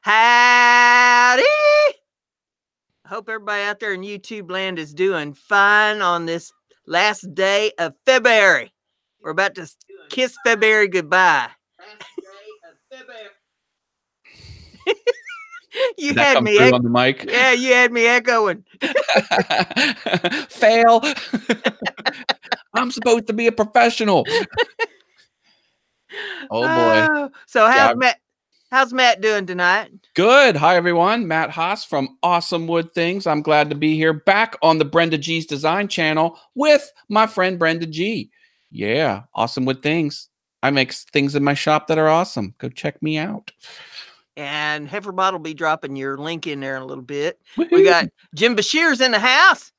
Howdy! I hope everybody out there in YouTube land is doing fine on this last day of February. We're about to kiss February goodbye. You Did that had come me through on the mic? Yeah, you had me echoing. Fail. I'm supposed to be a professional. Oh boy. So Yeah. how's Matt doing tonight? Good. Hi everyone. Matt Haas from Awesome Wood Things. I'm glad to be here back on the Brenda G's Design channel with my friend Brenda G. Yeah, Awesome Wood Things. I make things in my shop that are awesome. Go check me out. And Heiferbot will be dropping your link in there in a little bit. We got Jim Bashir's in the house.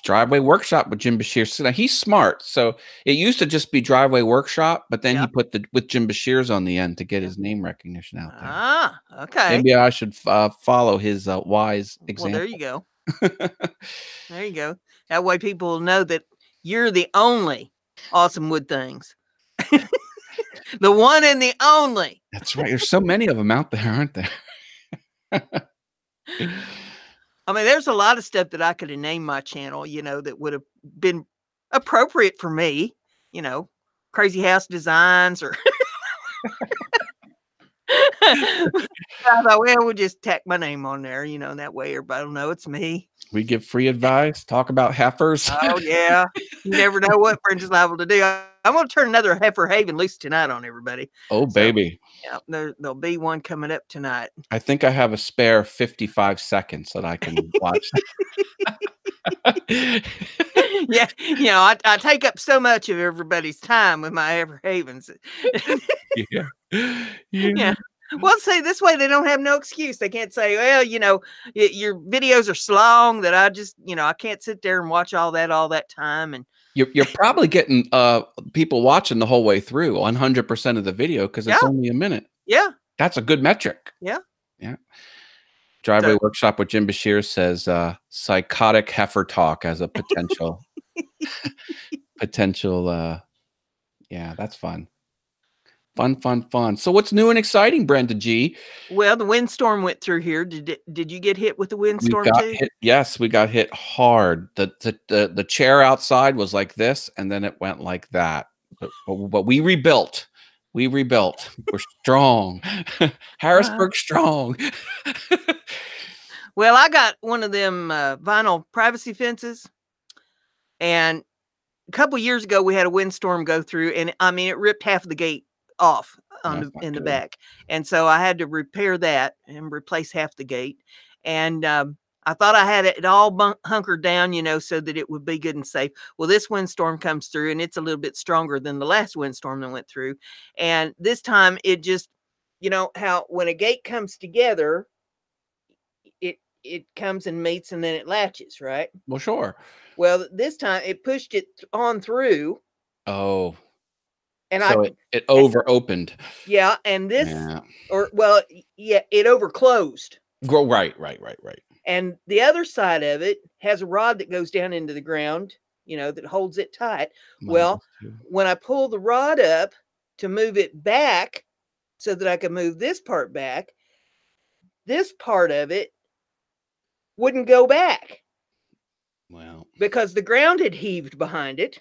Driveway Workshop with Jim Bashir. Now, he's smart. So it used to just be Driveway Workshop, but then he put the with Jim Bashir's on the end to get his name recognition out there. Ah, okay. Maybe I should follow his wise example. Well, there you go. There you go. That way people will know that you're the only Awesome Wood Things. The one and the only. That's right. There's so many of them out there, aren't there? I mean, there's a lot of stuff that I could have named my channel, that would have been appropriate for me, Crazy House Designs or I thought, well, we'll just tack my name on there, that way everybody will know it's me. We give free advice, talk about heifers. Oh, yeah. You never know what Brenda's liable to do. I'm going to turn another heifer haven loose tonight on everybody. Oh, baby. Yeah, there'll be one coming up tonight. I think I have a spare 55 seconds that I can watch. Yeah, I take up so much of everybody's time with my heifer havens. Yeah. Well, see, this way they don't have no excuse. They can't say, well, your videos are so long that I just, I can't sit there and watch all that time. And you're probably getting people watching the whole way through 100% of the video because it's only a minute. Yeah. That's a good metric. Yeah. Yeah. Driveway Workshop with Jim Bashir says psychotic heifer talk as a potential yeah, that's fun. Fun. So what's new and exciting, Brenda G? Well, the windstorm went through here. Did you get hit with the windstorm too? Yes, we got hit hard. The chair outside was like this, and then it went like that. But we rebuilt. We're strong. Harrisburg strong. Well, I got one of them vinyl privacy fences, and a couple years ago we had a windstorm go through, and I mean it ripped half of the gate off in the back, and so I had to repair that and replace half the gate. And I thought I had it all hunkered down, so that it would be good and safe. Well, this windstorm comes through, and it's a little bit stronger than the last windstorm that went through. And this time, it just, how when a gate comes together, it comes and meets, and then it latches, right? Well, sure. Well, this time it pushed it on through. Oh. And so it over opened. Yeah, and this, it over closed. Right. And the other side of it has a rod that goes down into the ground, that holds it tight. Well, when I pull the rod up to move it back so that I can move this part back, this part of it wouldn't go back. Wow. Because the ground had heaved behind it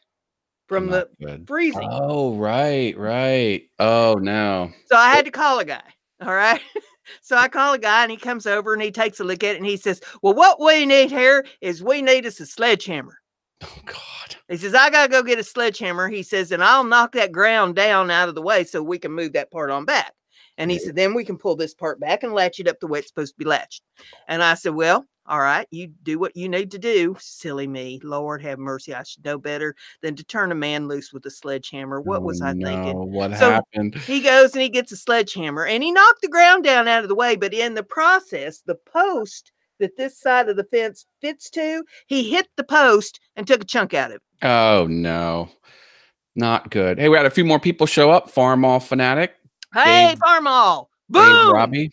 from the freezing. Oh, right. Oh, no. So I had to call a guy. All right. So I call a guy, and he comes over and he takes a look at it, and he says, well, what we need here is we need us a sledgehammer. Oh, God. He says, I got to go get a sledgehammer. He says, and I'll knock that ground down out of the way so we can move that part on back. And he said, then we can pull this part back and latch it up the way it's supposed to be latched. And I said, well, all right, you do what you need to do. Silly me. Lord have mercy. I should know better than to turn a man loose with a sledgehammer. What was I thinking? What happened? He goes and he gets a sledgehammer, and he knocked the ground down out of the way. But in the process, the post that this side of the fence fits to, he hit the post and took a chunk out of it. Oh, no. Not good. Hey, we had a few more people show up. Farm Mall Fanatic. Hey, Farm Mall. Boom! Dave Robbie.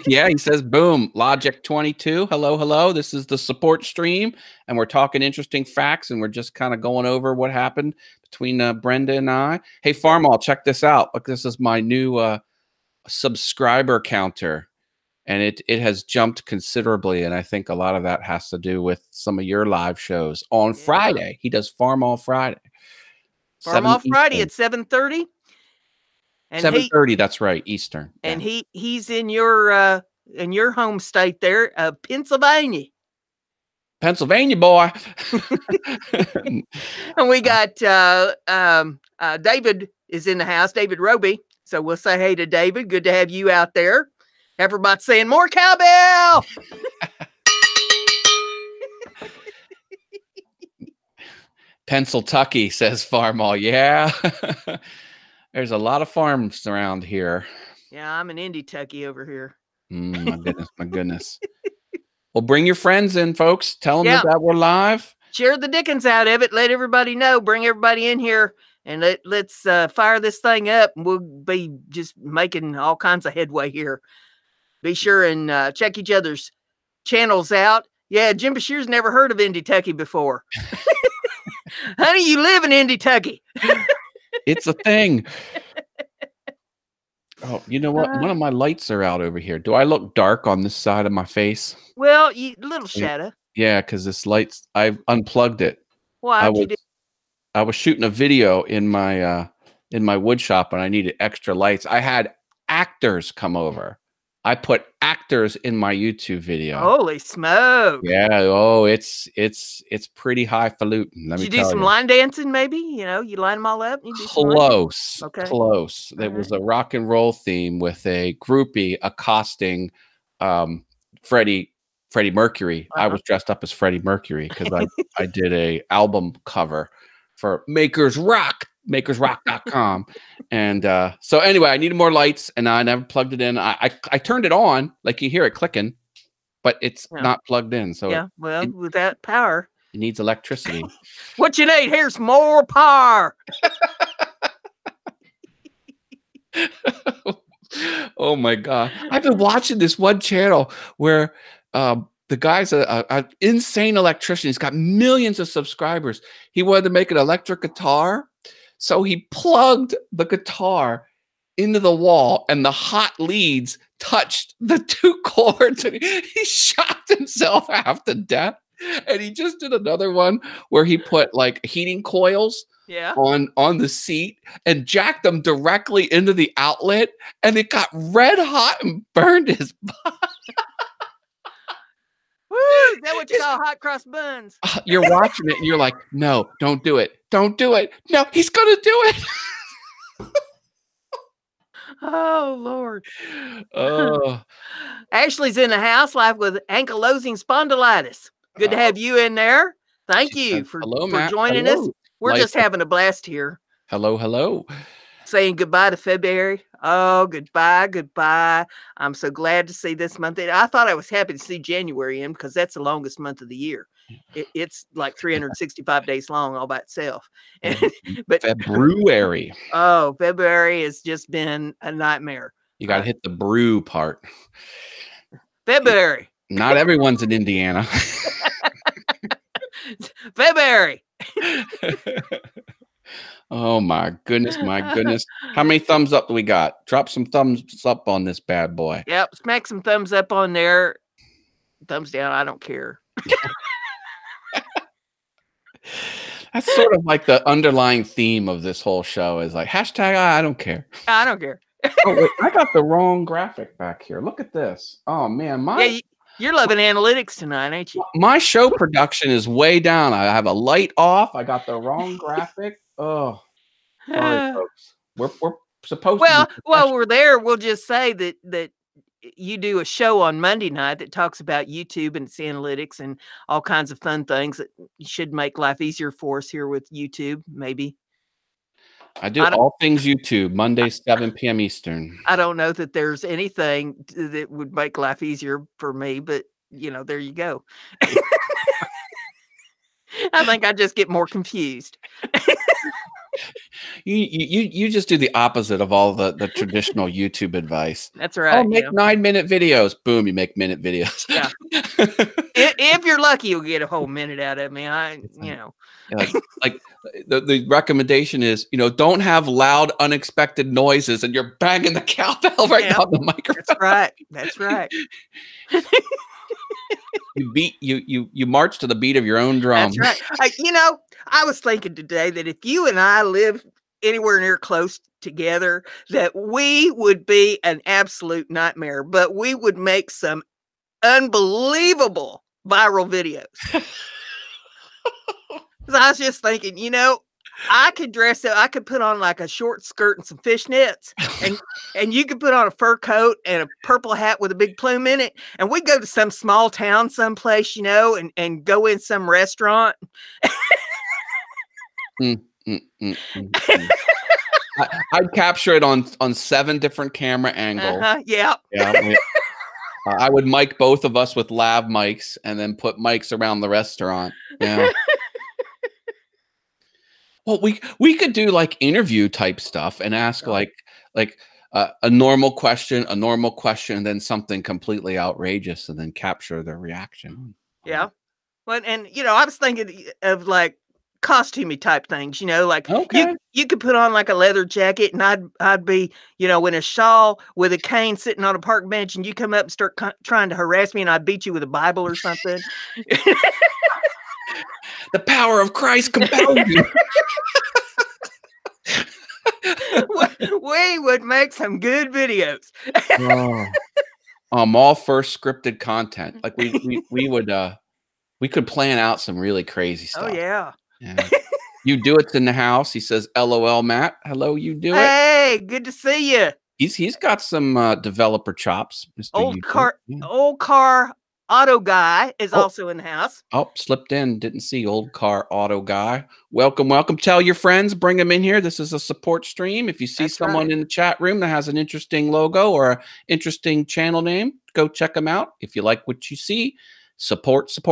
Yeah, he says, boom. Logic 22. Hello. This is the support stream, and we're talking interesting facts, and we're just kind of going over what happened between Brenda and I. Hey, Farmall, check this out. Look, this is my new subscriber counter. and it has jumped considerably. And I think a lot of that has to do with some of your live shows on Friday. He does Farm All Friday. Farm 7 All Friday Eastern. at 7:30. And 7:30, that's right, Eastern. And yeah. he's in your home state there, Pennsylvania. Pennsylvania boy. And we got David is in the house, David Roby. So we'll say hey to David. Good to have you out there. Everybody saying more cowbell. Pennsylvania, says Farm All. Yeah. There's a lot of farms around here. Yeah, I'm in Indy-Tucky over here. My goodness, my goodness. Well, bring your friends in, folks. Tell them that we're live. Share the dickens out of it. Let everybody know. Bring everybody in here, and let's fire this thing up. And we'll be just making all kinds of headway here. Be sure and check each other's channels out. Yeah, Jim Bashir's never heard of Indy-Tucky before. Honey, you live in Indy-Tucky. It's a thing. Oh, you know what? One of my lights are out over here. Do I look dark on this side of my face? Well, little shadow. Yeah, because this light's, I've unplugged it. Why did you do? I was shooting a video in my wood shop, and I needed extra lights. I had actors come over. I put actors in my YouTube video. Holy smoke! Yeah. Oh, it's pretty highfalutin. Let me tell you. Did you do some line dancing? Maybe you line them all up. You do close. Okay. Close. There was a rock and roll theme with a groupie accosting Freddie Mercury. I was dressed up as Freddie Mercury because I did a album cover for makersrock.com. And so anyway, I needed more lights, and I never plugged it in. I turned it on, like you hear it clicking, but it's not plugged in. So without power, it needs electricity. What you need? Here's more power. Oh my God. I've been watching this one channel where the guy's an insane electrician. He's got millions of subscribers. He wanted to make an electric guitar. So he plugged the guitar into the wall, and the hot leads touched the two cords, and he shocked himself half to death. And he just did another one where he put like heating coils on the seat and jacked them directly into the outlet, and it got red hot and burned his body. Woo, is that what you call hot cross buns? You're watching it and you're like, no, don't do it. Don't do it. No, he's going to do it. Oh, Lord. Ashley's in the house live with ankylosing spondylitis. Good to have you in there. Thank you for joining us. We're just having a blast here. Hello, hello. Saying goodbye to February. Oh, goodbye, goodbye. I'm so glad to see this month. I thought I was happy to see January in because that's the longest month of the year. It's like 365 days long all by itself. But February. Oh, February has just been a nightmare. You got to hit the brew part. February. Not everyone's in Indiana. February. Oh my goodness, my goodness. How many thumbs up do we got? Drop some thumbs up on this bad boy. Yep, smack some thumbs up on there. Thumbs down, I don't care. That's sort of like the underlying theme of this whole show is like hashtag I don't care. I don't care. Oh, wait, I got the wrong graphic back here. Look at this. Oh man, you're loving analytics tonight, ain't you? My show production is way down. I have a light off. I got the wrong graphic. Oh, sorry, folks. We're supposed to. While we're there, we'll just say that you do a show on Monday night that talks about YouTube and its analytics and all kinds of fun things that should make life easier for us here with YouTube, maybe. I do all things YouTube, Monday, 7 p.m. Eastern. I don't know that there's anything that would make life easier for me, but, there you go. I think I just get more confused. You just do the opposite of all the traditional YouTube advice. That's Oh, right. make 9-minute videos. Boom, you make minute videos. Yeah. If you're lucky, you'll get a whole minute out of me. Like the recommendation is, don't have loud, unexpected noises, and you're banging the cowbell right Yeah, on the microphone. that's right. That's right. You march to the beat of your own drum. That's right. I was thinking today that if you and I lived anywhere near close together, that we would be an absolute nightmare, but we would make some unbelievable viral videos. I was just thinking, I could dress up. I could put on like a short skirt and some fishnets, and you could put on a fur coat and a purple hat with a big plume in it, and we go to some small town, someplace, and go in some restaurant. I'd capture it on 7 different camera angles. Yeah. I would mic both of us with lav mics and then put mics around the restaurant. Yeah. Well, we could do like interview type stuff and ask like a normal question, and then something completely outrageous, and then capture their reaction. Yeah. Well, and I was thinking of like costumey type things, like Okay. you could put on like a leather jacket, and I'd be, in a shawl with a cane sitting on a park bench, and you come up and start trying to harass me, and I'd beat you with a Bible or something. The power of Christ compels you. We would make some good videos. I'm all for scripted content. Like we could plan out some really crazy stuff. Oh yeah. Yeah. You do it in the house. He says, "LOL, Matt. Hello, you do it." Hey, good to see you. He's got some developer chops. Mr. Old car auto guy is also in the house. Oh, slipped in. Didn't see old car auto guy. Welcome. Tell your friends. Bring them in here. This is a support stream. If you see someone in the chat room that has an interesting logo or an interesting channel name, go check them out. If you like what you see, support. And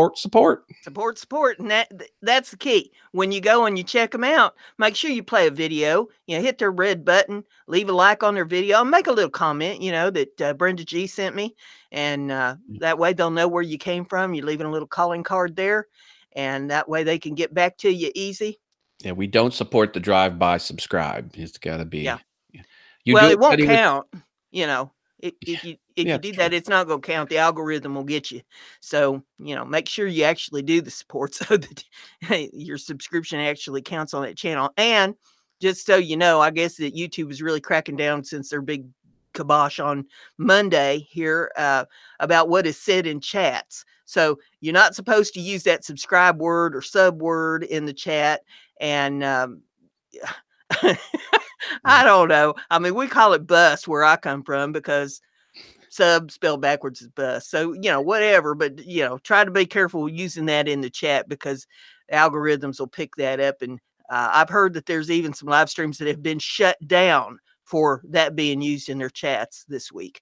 that's the key. When you go and you check them out, make sure you play a video, hit their red button, leave a like on their video, make a little comment, that BrendaG sent me, and that way they'll know where you came from. You're leaving a little calling card there, and that way they can get back to you easy. Yeah, we don't support the drive-by subscribe. It's got to be. Yeah. It won't count, If you do that, it's not going to count. The algorithm will get you. So, make sure you actually do the support so that your subscription actually counts on that channel. And just so you know, I guess that YouTube is really cracking down since their big kibosh on Monday here about what is said in chats. So you're not supposed to use that subscribe word or sub word in the chat. And I don't know. I mean, we call it bus where I come from because sub spelled backwards is bus. So, whatever. But, try to be careful using that in the chat because algorithms will pick that up. And I've heard that there's even some live streams that have been shut down for that being used in their chats this week.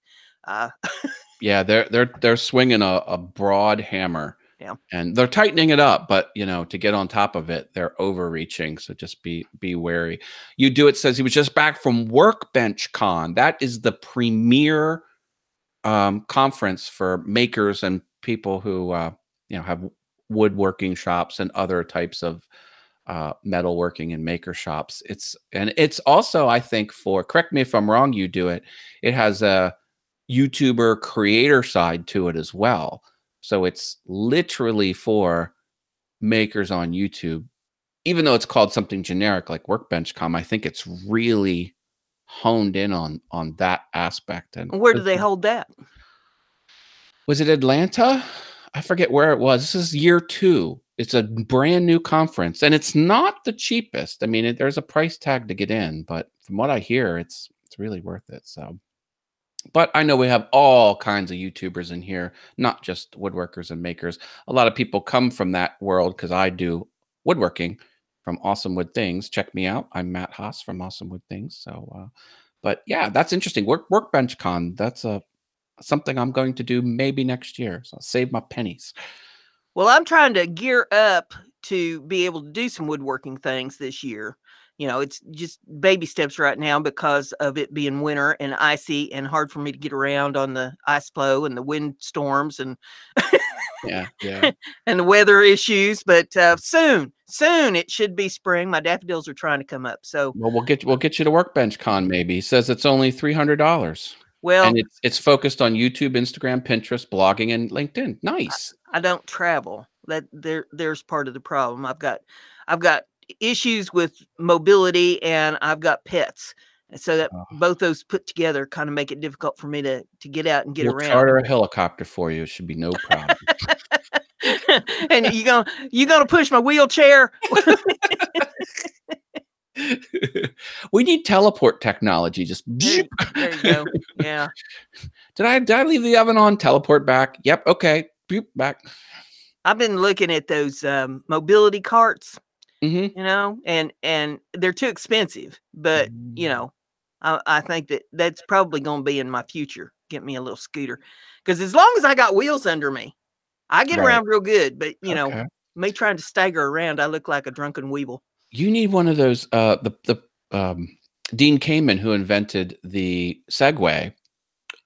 Yeah, they're swinging a broad hammer. Yeah. And they're tightening it up, but to get on top of it, they're overreaching. So just be wary. You do it says he was just back from Workbench Con. That is the premier conference for makers and people who have woodworking shops and other types of metalworking and maker shops. It's also, I think, correct me if I'm wrong, you do it. It has a YouTuber creator side to it as well. So it's literally for makers on YouTube. Even though it's called something generic like WorkbenchCom, I think it's really honed in on that aspect. And where do they hold that? Was it Atlanta? I forget where it was. This is year 2. It's a brand new conference, and it's not the cheapest. I mean, there's a price tag to get in, but from what I hear, it's really worth it. So. But I know we have all kinds of YouTubers in here, not just woodworkers and makers. A lot of people come from that world because I do woodworking from Awesome Wood Things. Check me out. I'm Matt Haas from Awesome Wood Things. So, but yeah, that's interesting. Workbench Con. That's something I'm going to do maybe next year. So I'll save my pennies. Well, I'm trying to gear up to be able to do some woodworking things this year. you know, it's just baby steps right now because of it being winter and icy and hard for me to get around on the ice floe and the wind storms and Yeah. and the weather issues. But soon it should be spring. My daffodils are trying to come up. So Well, we'll get you to Workbench Con maybe. He says it's only $300. well, And it's focused on YouTube, Instagram, Pinterest, blogging, and LinkedIn. Nice. I don't travel. There's part of the problem. I've got issues with mobility and I've got pets. And so that both those put together kind of make it difficult for me to get out and get We'll around. charter a helicopter for you. It should be no problem. And you gonna push my wheelchair? We need teleport technology. Just there you go. Yeah. Did I leave the oven on? Teleport back. Yep. Okay. Boop, back. I've been looking at those mobility carts, Mm-hmm. you know, and they're too expensive. But you know, I think that's probably going to be in my future. Get me a little scooter, because as long as I got wheels under me, I get around real good. But you know, me trying to stagger around, I look like a drunken weeble. You need one of those. Dean Kamen, who invented the Segway,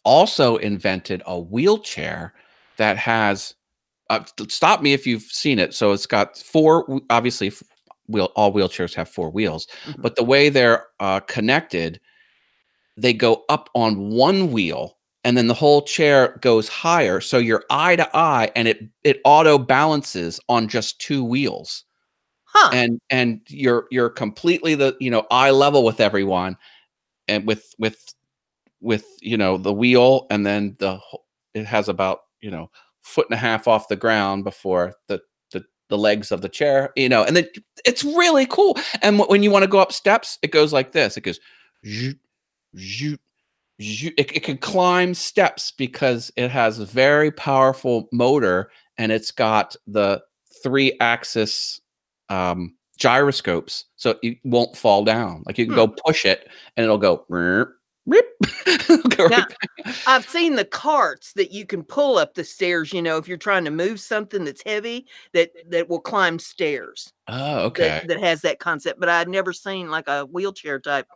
also invented a wheelchair that has. Stop me if you've seen it. So it's got four. Obviously, all wheelchairs have four wheels, but the way they're connected, they go up on one wheel, and then the whole chair goes higher. So you're eye to eye, and it auto balances on just two wheels. Huh. And you're completely eye level with everyone, and with the wheel, and then it has about foot and a half off the ground before the legs of the chair, and then it's really cool. And when you want to go up steps, it goes like this. It goes zoot, zoot, zoot. It can climb steps because it has a very powerful motor, and it's got the 3-axis gyroscopes, so it won't fall down. Like you can go push it and it'll go rip. Now, I've seen the carts that you can pull up the stairs, if you're trying to move something that's heavy, that will climb stairs. Oh, okay. That has that concept, but I'd never seen like a wheelchair type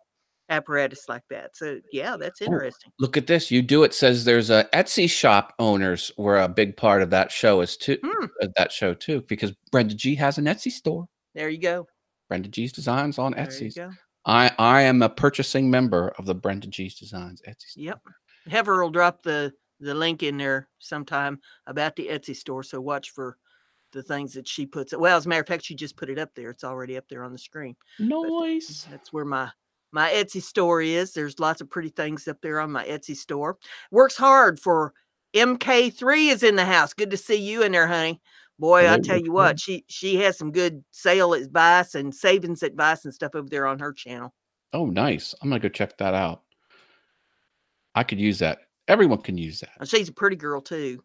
apparatus like that. So yeah, that's interesting. Look at this. You Do It says there's a Etsy shop owners were a big part of that show too, because Brenda G has an Etsy store. There you go. Brenda G's Designs on Etsy. There you go. I am a purchasing member of the Brenda G's Designs Etsy store. Yep. Heather will drop the link in there sometime about the Etsy store, so watch for the things that she puts. Well, as a matter of fact, she just put it up there. It's already up there on the screen. Nice. That's where my Etsy store is. There's lots of pretty things up there on my Etsy store. Works hard for MK3 is in the house. Good to see you in there, honey. Boy, I tell you what, she has some good sale advice and savings advice and stuff over there on her channel. Oh, nice. I'm going to go check that out. I could use that. Everyone can use that. And she's a pretty girl too.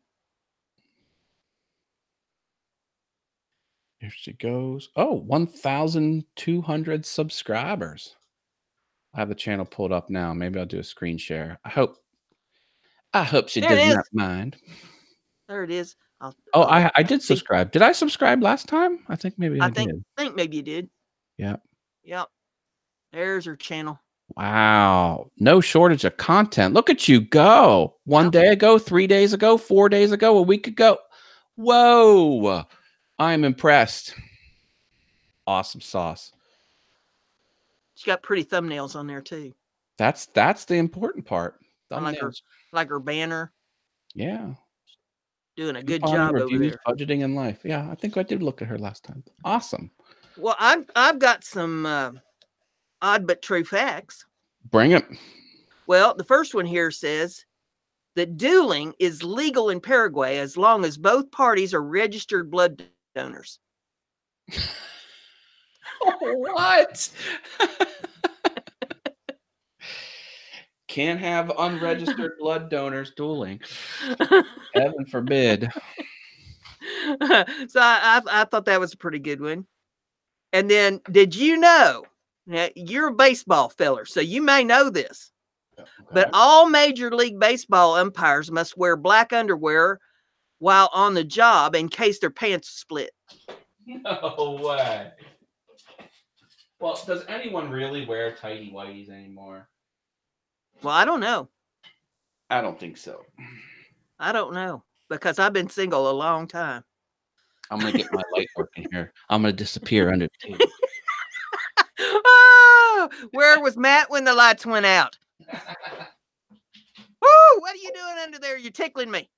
Here she goes. Oh, 1,200 subscribers. I have the channel pulled up now. Maybe I'll do a screen share. I hope she does not mind. There it is. I did subscribe. Did I subscribe last time? I think maybe I did. I think maybe you did. Yeah. Yep. There's her channel. Wow. No shortage of content. Look at you go. One day ago, 3 days ago, 4 days ago, a week ago. Whoa. I'm impressed. Awesome sauce. She got pretty thumbnails on there too. That's the important part. Thumbnails. Like her banner. Yeah. Doing a good job over there. Budgeting in life. Yeah, I think I did look at her last time. Awesome. Well, I've got some odd but true facts. Bring it. Well, the first one here says that dueling is legal in Paraguay as long as both parties are registered blood donors. What? Can't have unregistered blood donors dueling. Heaven forbid. So I thought that was a pretty good one. And then, did you know? Now, you're a baseball feller, so you may know this. Okay. But all Major League Baseball umpires must wear black underwear while on the job in case their pants split. No way. Well, does anyone really wear tighty whities anymore? Well, I don't know. I don't think so. I don't know because I've been single a long time. I'm gonna get my light working here. I'm gonna disappear under the table. Oh, where was Matt when the lights went out? Woo! What are you doing under there? You're tickling me.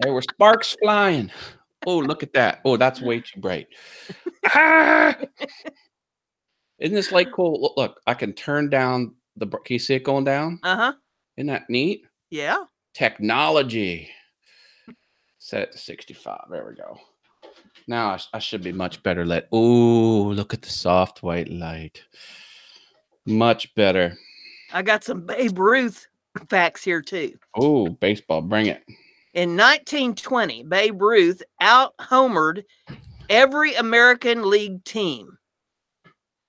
There were sparks flying. Oh, look at that. Oh, that's way too bright. Ah! Isn't this light cool? Look, I can turn down the. Can you see it going down? Uh-huh. Isn't that neat? Yeah. Technology. Set it to 65. There we go. Now I should be much better lit. Oh, look at the soft white light. Much better. I got some Babe Ruth facts here too. Oh, baseball, bring it. In 1920, Babe Ruth out-homered every American League team.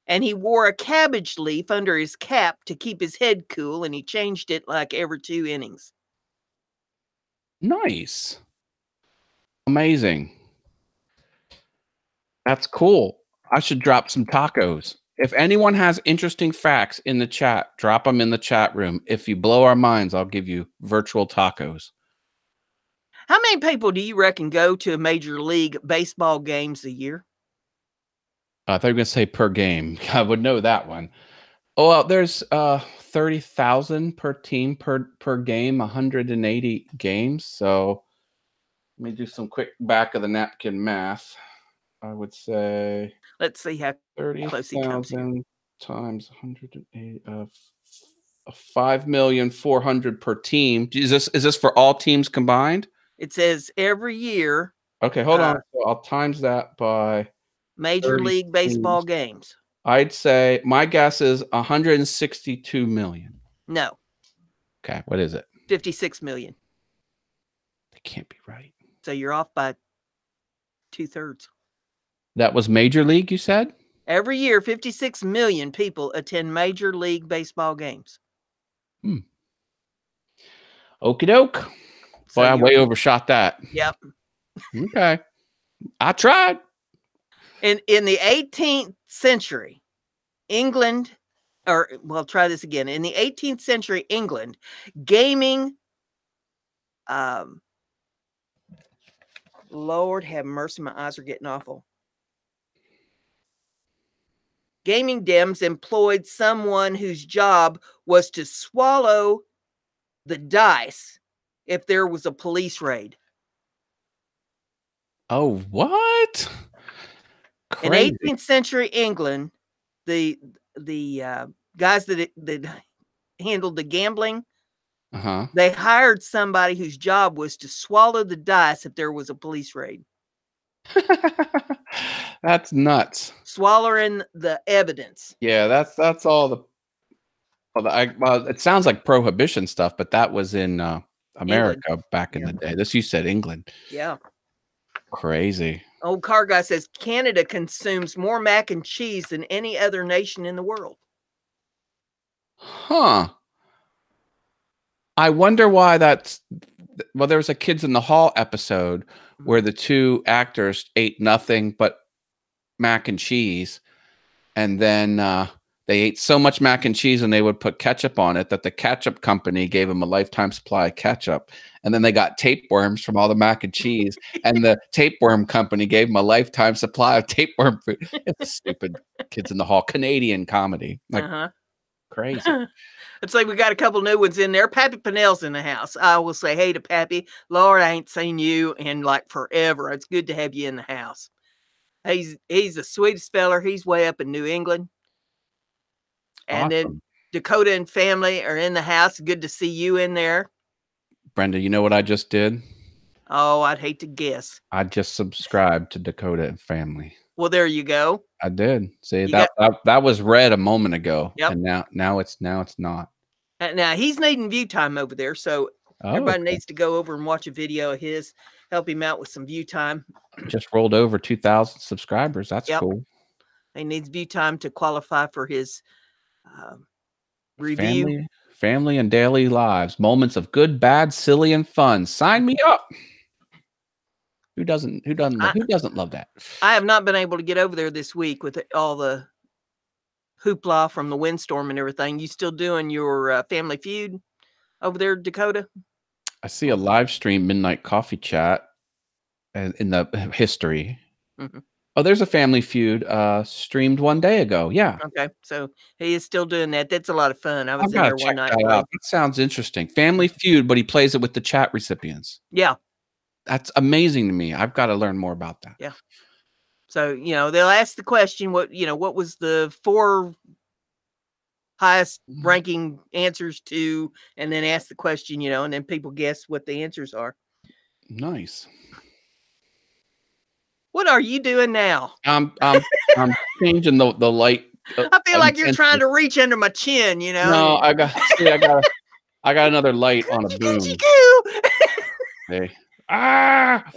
And he wore a cabbage leaf under his cap to keep his head cool, and he changed it like every 2 innings. Nice. Amazing. That's cool. I should drop some tacos. If anyone has interesting facts in the chat, drop them in the chat room. If you blow our minds, I'll give you virtual tacos. How many people do you reckon go to a Major League Baseball games a year? I thought you were going to say per game. I would know that one. Oh, well, there's 30,000 per team per game, 180 games. So let me do some quick back of the napkin math. I would say Let's see how close he comes here. 30,000 times 180 of 5,400,000 per team. Is this for all teams combined? It says every year. Okay, hold on. So I'll times that by Major League Baseball games. I'd say my guess is 162 million. No. Okay, what is it? 56 million. That can't be right. So you're off by 2/3. That was Major League, you said? Every year, 56 million people attend Major League Baseball games. Okie doke. So Boy, I way overshot that. Yep. Okay. I tried. In the 18th century, England, or well, try this again. In the 18th century, England, gaming, Lord have mercy, my eyes are getting awful. Gaming dems employed someone whose job was to swallow the dice if there was a police raid. Oh, what? Crazy. In 18th century England, the guys that handled the gambling, they hired somebody whose job was to swallow the dice if there was a police raid. That's nuts. Swallowing the evidence. Yeah, that's all the. Well, it sounds like prohibition stuff, but that was in America England. Back in the day. This you said England. Yeah. Crazy. Old Car Guy says Canada consumes more mac and cheese than any other nation in the world. Huh. I wonder why that's. Well, there was a Kids in the Hall episode where the two actors ate nothing but mac and cheese, and then they ate so much mac and cheese and they would put ketchup on it that the ketchup company gave them a lifetime supply of ketchup. And then they got tapeworms from all the mac and cheese, and the tapeworm company gave them a lifetime supply of tapeworm food. It's stupid Kids in the Hall Canadian comedy. Like crazy. It's like we got a couple new ones in there. Pappy Pinnell's in the house. I will say hey to Pappy. Lord, I ain't seen you in like forever. It's good to have you in the house. He's the sweetest feller. He's way up in New England. And then Dakota and family are in the house. Good to see you in there. Brenda, you know what I just did? Oh, I'd hate to guess. I just subscribed to Dakota and family. Well, there you go. I did. See, that was read a moment ago. Yep. And now it's not. Now he's needing view time over there, so everybody needs to go over and watch a video of his, help him out with some view time. Just rolled over 2,000 subscribers. That's cool. He needs view time to qualify for his review. Family and daily lives, moments of good, bad, silly, and fun. Sign me up. Who doesn't? Who doesn't love that? I have not been able to get over there this week with all the hoopla from the windstorm and everything. You still doing your Family Feud over there, Dakota? I see a live stream midnight coffee chat in the history. Mm-hmm. Oh, there's a Family Feud streamed 1 day ago. Yeah. Okay, so he is still doing that. That's a lot of fun. I was I've in got to there one check night. that out. That sounds interesting. Family Feud, but he plays it with the chat recipients. Yeah. That's amazing to me. I've got to learn more about that. Yeah. So, they'll ask the question, what was the 4 highest ranking answers to, and then ask the question, and then people guess what the answers are. Nice. What are you doing now? I'm changing the light. I feel like you're trying to reach under my chin, No, I got another light on a boom. Hey. Ah!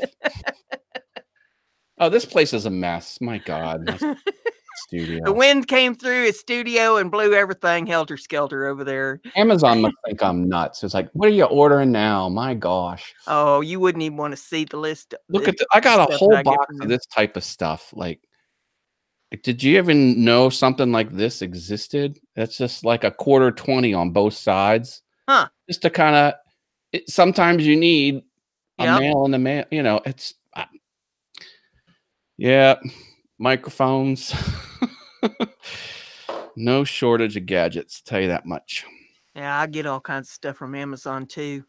Oh, this place is a mess. My God. Studio. The wind came through his studio and blew everything helter-skelter over there. Amazon must think I'm nuts. It's like, what are you ordering now? My gosh. Oh, you wouldn't even want to see the list. Look at I got a whole box of this type of stuff. Like, did you even know something like this existed? That's just like a quarter 20 on both sides. Huh. Just to kind of, sometimes you need a mail in the mail. It's, yeah, microphones. No shortage of gadgets, tell you that much. Yeah, I get all kinds of stuff from Amazon too.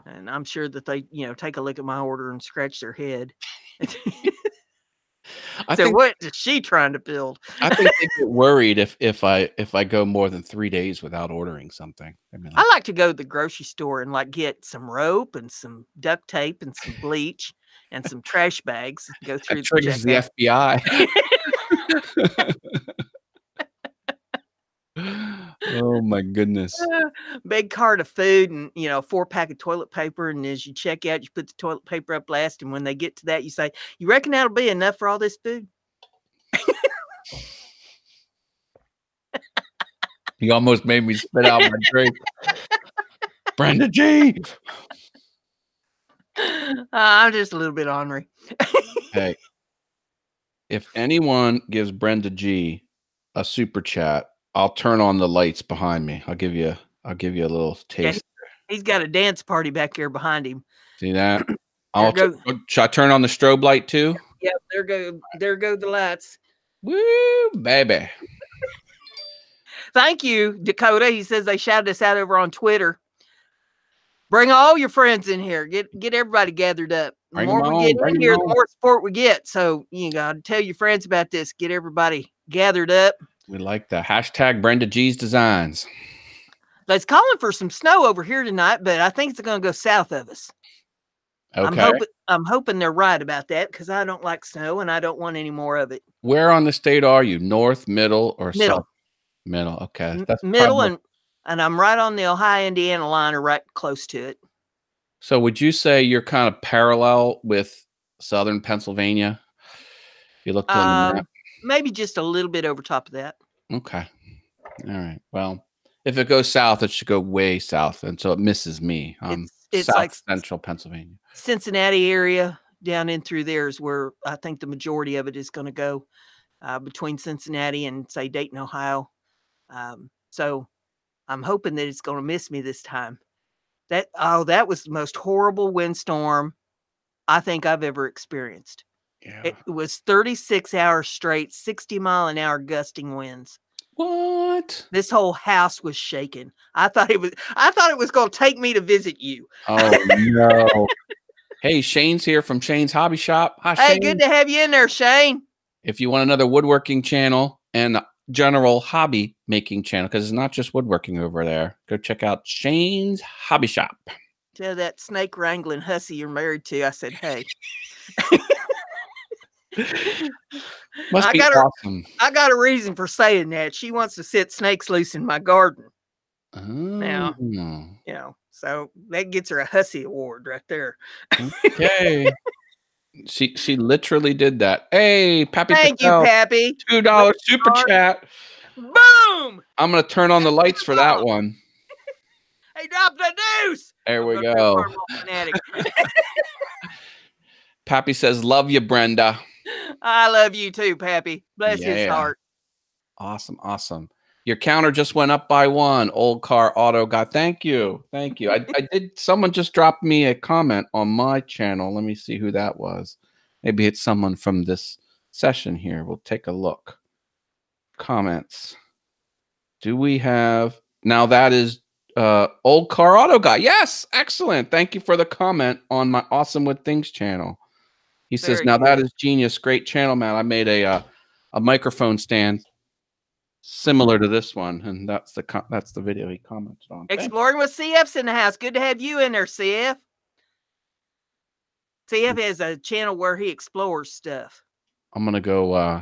And I'm sure that they, take a look at my order and scratch their head. What is she trying to build? I think they get worried if I go more than 3 days without ordering something. Like, I like to go to the grocery store and get some rope and some duct tape and some bleach and some trash bags. Go through. That triggers the FBI. Oh my goodness. Big cart of food and 4-pack of toilet paper, and as you check out, you put the toilet paper up last, and when they get to that, you say, "You reckon that'll be enough for all this food?" You almost made me spit out my drink. BrendaG. I'm just a little bit ornery. Hey, if anyone gives BrendaG a super chat, I'll turn on the lights behind me. I'll give you a little taste. Yeah, he's got a dance party back there behind him. See that? Should I turn on the strobe light too? Yep, there go the lights. Woo, baby. Thank you, Dakota. He says they shouted us out over on Twitter. Bring all your friends in here. Get everybody gathered up. The more we get in here, the more support we get. So you got to tell your friends about this. Get everybody gathered up. We like the hashtag BrendaG's Designs. It's calling for some snow over here tonight, but I think it's going to go south of us. Okay. I'm hoping they're right about that because I don't like snow and I don't want any more of it. Where on the state are you? North, middle, or south? Middle. Okay. That's middle, and I'm right on the Ohio-Indiana line, or right close to it. So would you say you're kind of parallel with southern Pennsylvania? You looked on the map. Maybe just a little bit over top of that. Okay. All right. Well, if it goes south, it should go way south, and so it misses me. It's south like central Pennsylvania. Cincinnati area down in through there is where I think the majority of it is going to go, between Cincinnati and say Dayton, Ohio. So I'm hoping that it's going to miss me this time. That was the most horrible windstorm I think I've ever experienced. Yeah. It was 36 hours straight, 60-mile-an-hour gusting winds. What? This whole house was shaking. I thought it was going to take me to visit you. Oh no. Hey, Shane's here from Shane's Hobby Shop. Hi, hey, Shane. good to have you in there, Shane. If you want another woodworking channel and general hobby making channel, because it's not just woodworking over there, go check out Shane's Hobby Shop. Tell that snake wrangling hussy you're married to, I said, hey. Must be awesome. I got a reason for saying that. She wants to set snakes loose in my garden. Oh. Now, so that gets her a hussy award right there. Okay. She literally did that. Hey, Pappy. Thank you, Pappy. $2 super chat. Boom! I'm gonna turn on the lights for that one. Hey, drop the deuce. There we go. Pappy says, love you, Brenda. I love you too, Pappy. Bless his heart. Awesome. Awesome. Your counter just went up by 1. Old Car Auto Guy. Thank you. Thank you. I did. Someone just dropped me a comment on my channel. Let me see who that was. Maybe it's someone from this session here. We'll take a look. Comments. Do we have? Now that is Old Car Auto Guy. Yes. Excellent. Thank you for the comment on my Awesome with Things channel. He says, Very now good. that is genius. Great channel, man. I made a microphone stand similar to this one, and that's the video he commented on. Exploring with CF's in the house. Good to have you in there, CF. CF has a channel where he explores stuff. I'm gonna go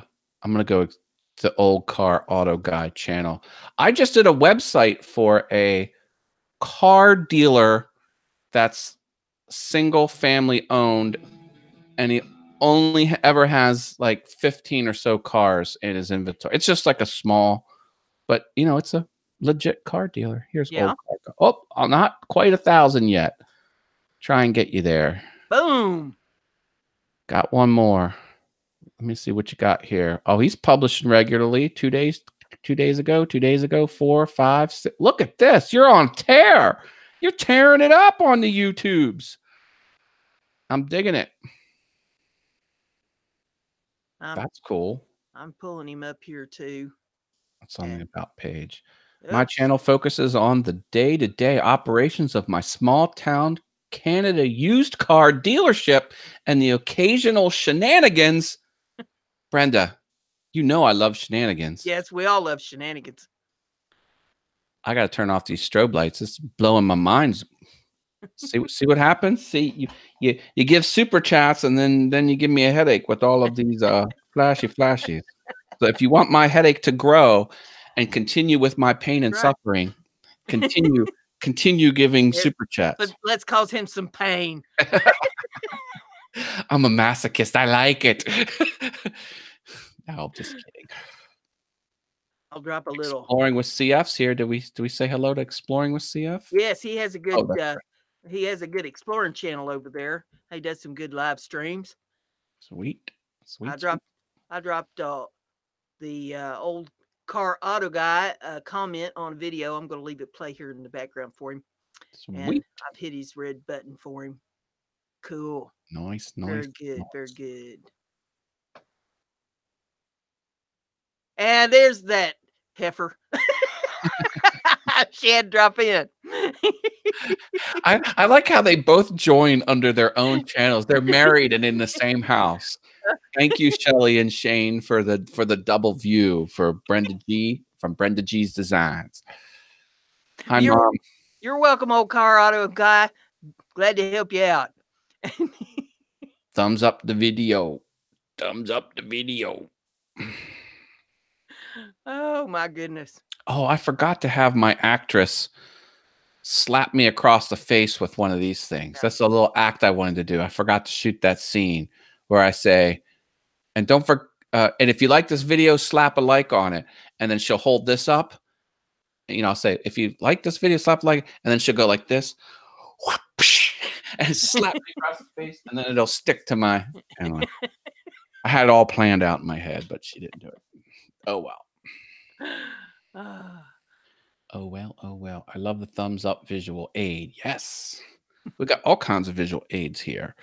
to Old Car Auto Guy channel. I just did a website for a car dealer that's single family owned, and he only ever has like 15 or so cars in his inventory. It's just like a small, but you know, it's a legit car dealer. Here's Old Car. Oh, I'm not quite 1,000 yet. Try and get you there. Boom. Got one more. Let me see what you got here. Oh, he's publishing regularly. 2 days ago, 4, 5, 6. Look at this. You're on tear. You're tearing it up on the YouTubes. I'm digging it. That's cool. I'm pulling him up here too. That's on the About page. Oops. My channel focuses on the day-to-day operations of my small town Canada used car dealership and the occasional shenanigans. Brenda, you know I love shenanigans. Yes, we all love shenanigans. I got to turn off these strobe lights. It's blowing my mind. See what happens? See, you give super chats and then you give me a headache with all of these flashies. So if you want my headache to grow and continue with my pain and suffering, continue giving super chats. Let's cause him some pain. I'm a masochist. I like it. No, just kidding. I'll drop a little. Exploring with CFs here. Do we say hello to Exploring with CF? Yes, he has a good he has a good exploring channel over there. He does some good live streams. Sweet. I dropped the Old Car Auto Guy comment on video. I'm going to leave it play here in the background for him. Sweet. And I've hit his red button for him. Cool. Nice. Very good. Very good. And there's that heifer. She had to drop in. I like how they both join under their own channels. They're married and in the same house. Thank you, Shelly and Shane, for the double view for Brenda G from Brenda G's Designs. Hi, Mom. You're welcome, Old Car Auto Guy. Glad to help you out. Thumbs up the video. Thumbs up the video. Oh, my goodness. Oh, I forgot to have my actress slap me across the face with one of these things. Yeah. That's a little act I wanted to do. I forgot to shoot that scene where I say, and don't forget, and if you like this video, slap a like on it. And then she'll hold this up. You know, I'll say, if you like this video, slap a like. And then she'll go like this. And slap me across the face. And then it'll stick to my camera. I had it all planned out in my head, but she didn't do it. Oh, well. Oh, well. Oh, well. I love the thumbs up visual aid. Yes. We got all kinds of visual aids here.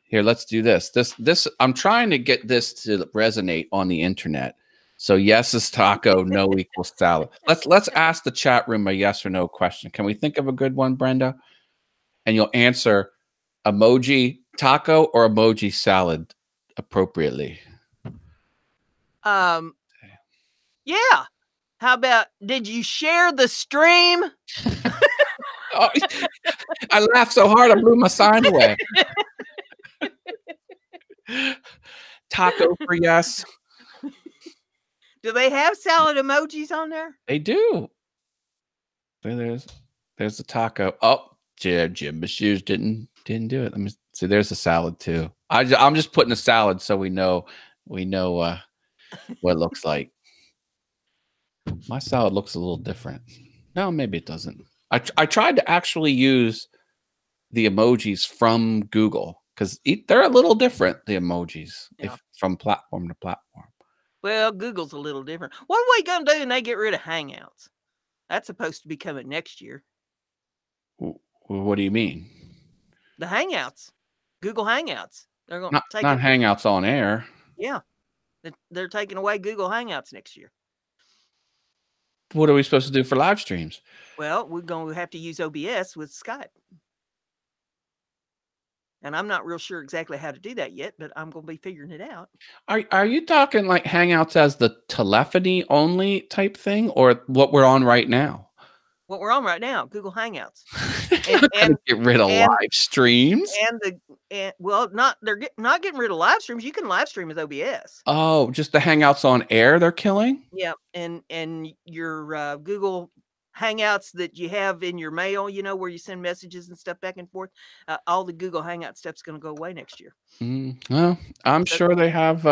Here, let's do this. This I'm trying to get this to resonate on the internet. So yes is taco, no equals salad. Let's ask the chat room a yes or no question. Can we think of a good one, Brenda? And you'll answer emoji taco or emoji salad appropriately. Yeah. How about, did you share the stream? Oh, I laughed so hard I blew my sign away. Taco for yes. Do they have salad emojis on there? They do. There's the taco. Oh, Jim Bashir didn't do it. Let me see. There's a salad too. I'm just putting a salad so we know what it looks like. My salad looks a little different. No, maybe it doesn't. I tried to actually use the emojis from Google because they're a little different, the emojis, Yeah. from platform to platform. Well, Google's a little different. What are we going to do when they get rid of Hangouts? That's supposed to be coming next year. What do you mean? The Hangouts, Google Hangouts. They're going to take not Hangouts on air. Yeah, they're taking away Google Hangouts next year. What are we supposed to do for live streams? Well, we're going to have to use OBS with Skype. And I'm not real sure exactly how to do that yet, but I'm going to be figuring it out. Are you talking like Hangouts as the telephony only type thing, or what we're on right now? What we're on right now, Google Hangouts. and get rid of live streams. They're not getting rid of live streams. You can live stream with OBS. Oh, just the Hangouts on air they're killing? Yeah, and your Google Hangouts that you have in your mail, where you send messages and stuff back and forth, all the Google Hangout stuff's going to go away next year. Well, I'm sure they have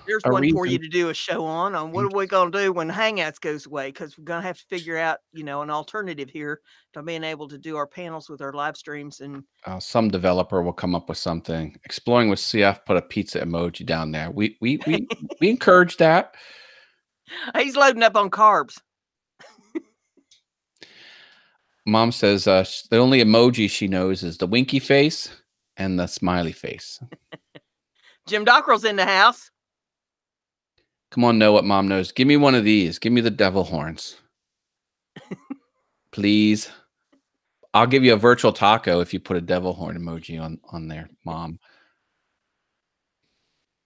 there's one for you to do a show on what are we going to do when Hangouts goes away, because we're going to have to figure out, an alternative here to being able to do our panels with our live streams. And some developer will come up with something. Exploring with CF put a pizza emoji down there. We encourage that. He's loading up on carbs. Mom says the only emoji she knows is the winky face and the smiley face. Jim Dockrell's in the house. Come on, know what Mom knows. Give me one of these. Give me the devil horns. Please. I'll give you a virtual taco if you put a devil horn emoji on there, Mom.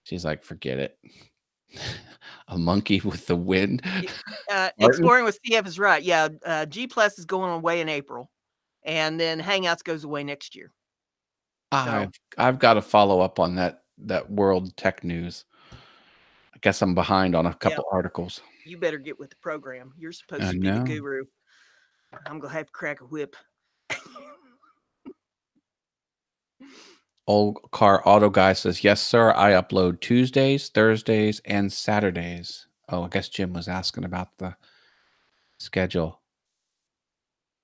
She's like, forget it. A monkey with the wind. Exploring with CF is right. Yeah, G Plus is going away in April, and then Hangouts goes away next year. I've got to follow up on that world tech news. I guess I'm behind on a couple articles. You better get with the program. You're supposed to be the guru. I'm gonna have to crack a whip. Old Car Auto Guy says, yes, sir. I upload Tuesdays, Thursdays, and Saturdays. Oh, I guess Jim was asking about the schedule.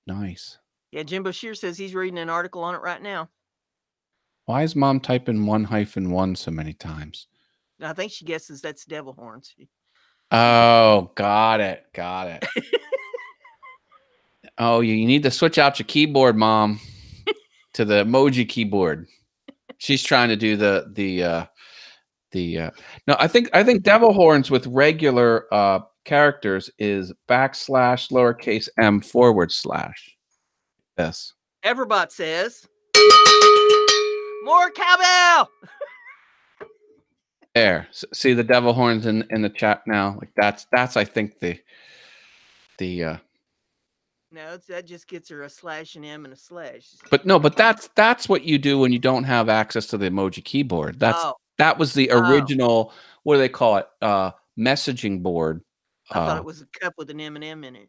Nice. Yeah, Jim Bashir says he's reading an article on it right now. Why is Mom typing 1-1 so many times? I think she guesses that's devil horns. Oh, got it. Oh, you need to switch out your keyboard, Mom, to the emoji keyboard. She's trying to do the no, I think devil horns with regular characters is / lowercase m/. Yes. Everbot says more cowbell. There. See the devil horns in the chat now. Like that's I think the No, that just gets her a / and M and a /. But that's what you do when you don't have access to the emoji keyboard. That was the original. What do they call it? Messaging board. I thought it was a cup with an M&M in it.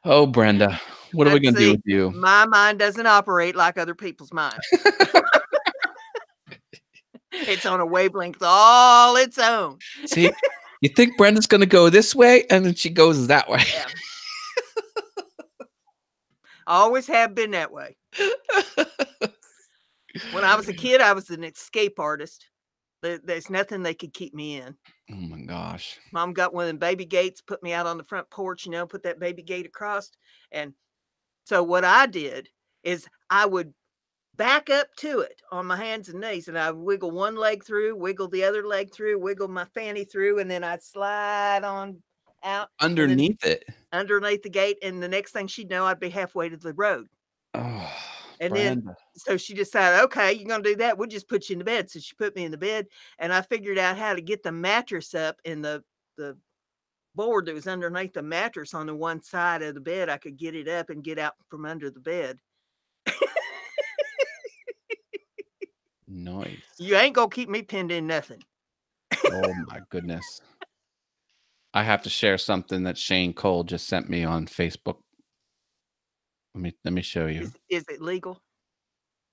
Oh, Brenda, what are we gonna do with you? My mind doesn't operate like other people's minds. It's on a wavelength all its own. See, you think Brenda's going to go this way, and then she goes that way. Yeah. Always have been that way. When I was a kid, I was an escape artist. There's nothing they could keep me in. Oh, my gosh. Mom got one of them baby gates, put me out on the front porch, put that baby gate across. And so what I did is I would back up to it on my hands and knees, and I wiggle one leg through, wiggle the other leg through, wiggle my fanny through, and then I'd slide on out underneath the gate, and the next thing she'd know, I'd be halfway to the road. Oh, and Brenda. then so she decided, okay, you're gonna do that, we'll just put you in the bed. So she put me in the bed, and I figured out how to get the mattress up, and the board that was underneath the mattress on the one side of the bed, I could get it up and get out from under the bed. Nice. You ain't gonna keep me pinned in nothing. Oh my goodness. I have to share something that Shane Cole just sent me on Facebook. Let me show you. Is it legal?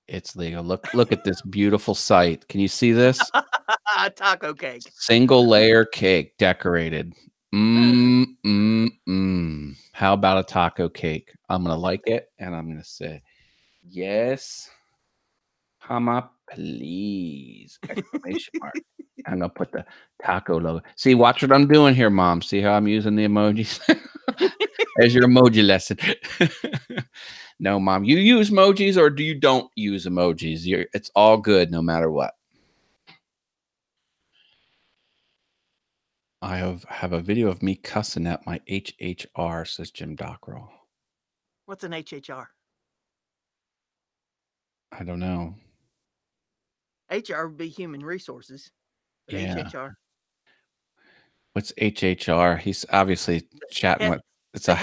It's legal. Look at this beautiful site. Can you see this? Taco cake. Single layer cake decorated. How How about a taco cake? I'm going to like it, and I'm going to say, yes, comma, please, exclamation mark. I'm going to put the taco logo. See, watch what I'm doing here, Mom. See how I'm using the emojis? There's your emoji lesson. No, Mom, you use emojis or do you don't use emojis? It's all good no matter what. I have a video of me cussing at my HHR, says Jim Dockrell. What's an HHR? I don't know. HR would be human resources. But Yeah. HHR. What's HHR? He's obviously chatting with. It's the a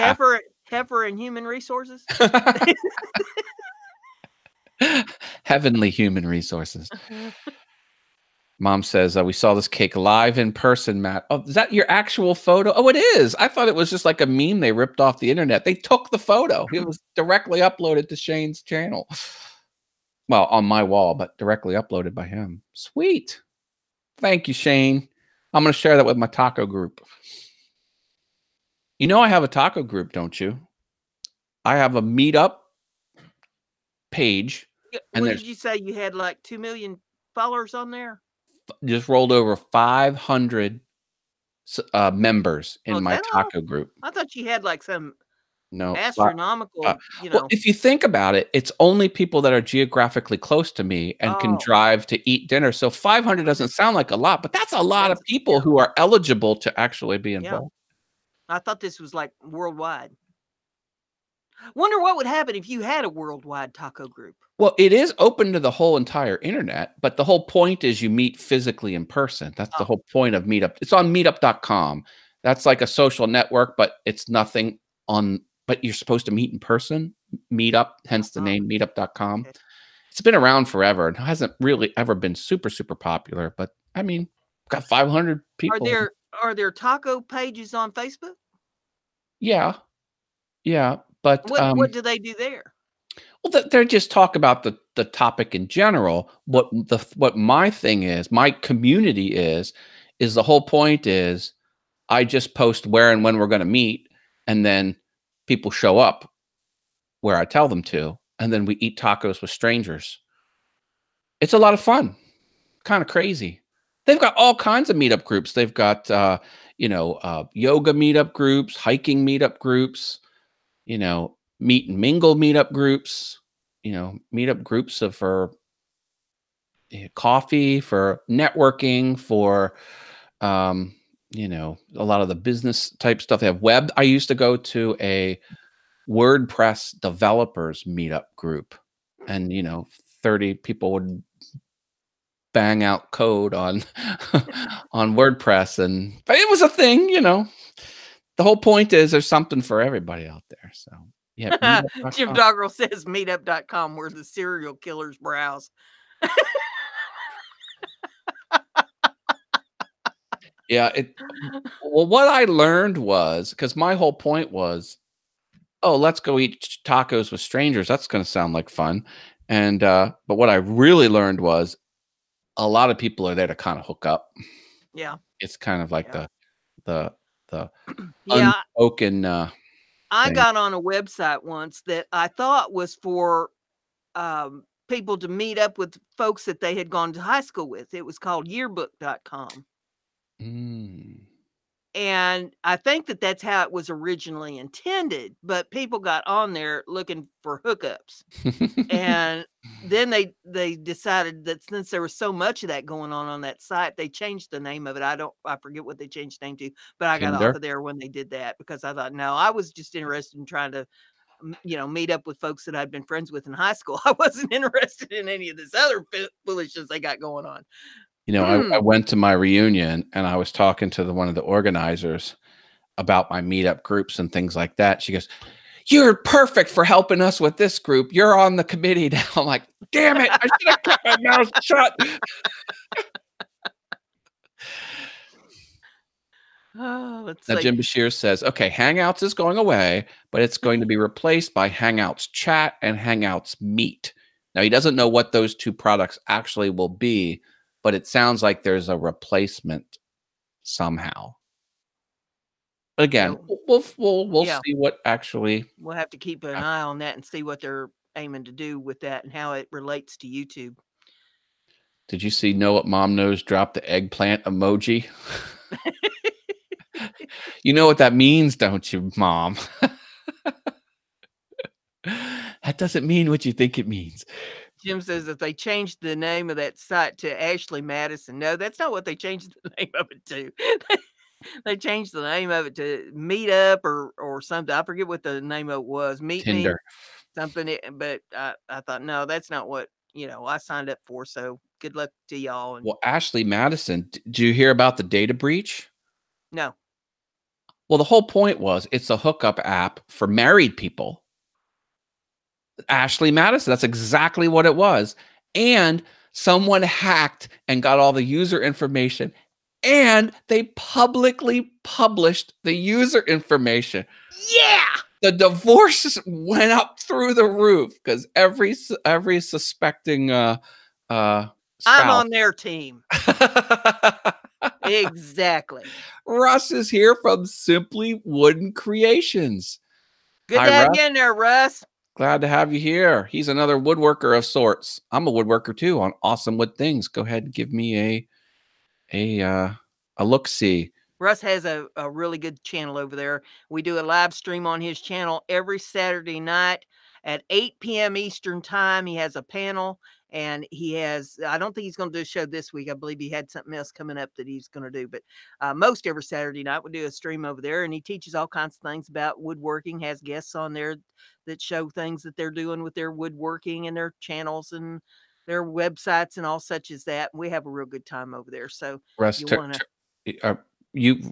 heifer and human resources. Heavenly human resources. Mom says, we saw this cake live in person, Matt. Oh, is that your actual photo? Oh, it is. I thought it was just like a meme they ripped off the internet. They took the photo. It was directly uploaded to Shane's channel. Well, on my wall, but directly uploaded by him. Sweet. Thank you, Shane. I'm going to share that with my taco group. You know I have a taco group, don't you? I have a meetup page. What did you say? You had like 2 million followers on there? Just rolled over 500 members in my taco group. I thought you had like some no astronomical, Well, if you think about it, it's only people that are geographically close to me and can drive to eat dinner. So 500 doesn't sound like a lot, but that's a lot of people who are eligible to actually be involved. I thought this was like worldwide. Wonder what would happen if you had a worldwide taco group. Well, it is open to the whole entire internet, but the whole point is you meet physically in person. That's the whole point of Meetup. It's on meetup.com. That's like a social network, but it's nothing on, but you're supposed to meet in person. Meetup, hence the name meetup.com. Okay. It's been around forever and hasn't really ever been super, super popular, but I mean, got 500 people. Are there taco pages on Facebook? Yeah. Yeah. But what do they do there? Well, they're just talk about the topic in general. What my thing is, my community is the whole point is I just post where and when we're going to meet, and then people show up where I tell them to, and then we eat tacos with strangers. It's a lot of fun, kind of crazy. They've got all kinds of meetup groups. They've got yoga meetup groups, hiking meetup groups, meet and mingle meetup groups, meetup groups for coffee, for networking, for, a lot of the business type stuff. They have web. I used to go to a WordPress developers meetup group and, 30 people would bang out code on, on WordPress. But it was a thing, the whole point is there's something for everybody out there. So yeah. Jim Dockrell says meetup.com where the serial killers browse. Yeah. Well, what I learned was, because my whole point was, let's go eat tacos with strangers. That's going to sound like fun. And, but what I really learned was a lot of people are there to kind of hook up. Yeah. It's kind of like the unspoken, I got on a website once that I thought was for people to meet up with folks that they had gone to high school with. It was called yearbook.com. And I think that that's how it was originally intended, but people got on there looking for hookups. And then they decided that since there was so much of that going on that site, they changed the name of it. I forget what they changed the name to, but I got off of there when they did that because I thought, no, I was just interested in trying to, meet up with folks that I'd been friends with in high school. I wasn't interested in any of this other foolishness they got going on. I went to my reunion and I was talking to one of the organizers about my meetup groups and things like that. She goes, "You're perfect for helping us with this group. You're on the committee now." I'm like, damn it. I should have kept my mouth shut. Now, Jim Bashir says, okay, Hangouts is going away, but it's going to be replaced by Hangouts Chat and Hangouts Meet. Now, he doesn't know what those two products actually will be, but it sounds like there's a replacement somehow. again, we'll yeah, see what actually. we'll have to keep an eye on that and see what they're aiming to do with that and how it relates to YouTube. Did you see Know What Mom Knows drop the eggplant emoji? You know what that means, don't you, Mom? That doesn't mean what you think it means. Jim says that they changed the name of that site to Ashley Madison. No, that's not what they changed the name of it to. They changed the name of it to Meetup or something. I forget what the name of it was. Meet Me Tinder. something. But I thought, no, that's not what I signed up for. So good luck to y'all. And Well, Ashley Madison, did you hear about the data breach? no, Well, the whole point was it's a hookup app for married people. Ashley Madison, that's exactly what it was. And someone hacked and got all the user information, and they publicly published the user information. yeah, The divorce went up through the roof because every suspecting I'm spouse. on their team. Exactly. Russ is here from Simply Wooden Creations. Good Hi, to have Russ. you in there, Russ. Glad to have you here. He's another woodworker of sorts. I'm a woodworker too on Awesome Wood Things. Go ahead and give me a look see. Russ has a really good channel over there. We do a live stream on his channel every Saturday night at 8 p.m. Eastern time. He has a panel, and I don't think he's going to do a show this week. I believe he had something else coming up that he's going to do. But most every Saturday night, we do a stream over there, and he teaches all kinds of things about woodworking, has guests on there that show things that they're doing with their woodworking and their channels and their websites and all such as that. We have a real good time over there. So Russ, you want to...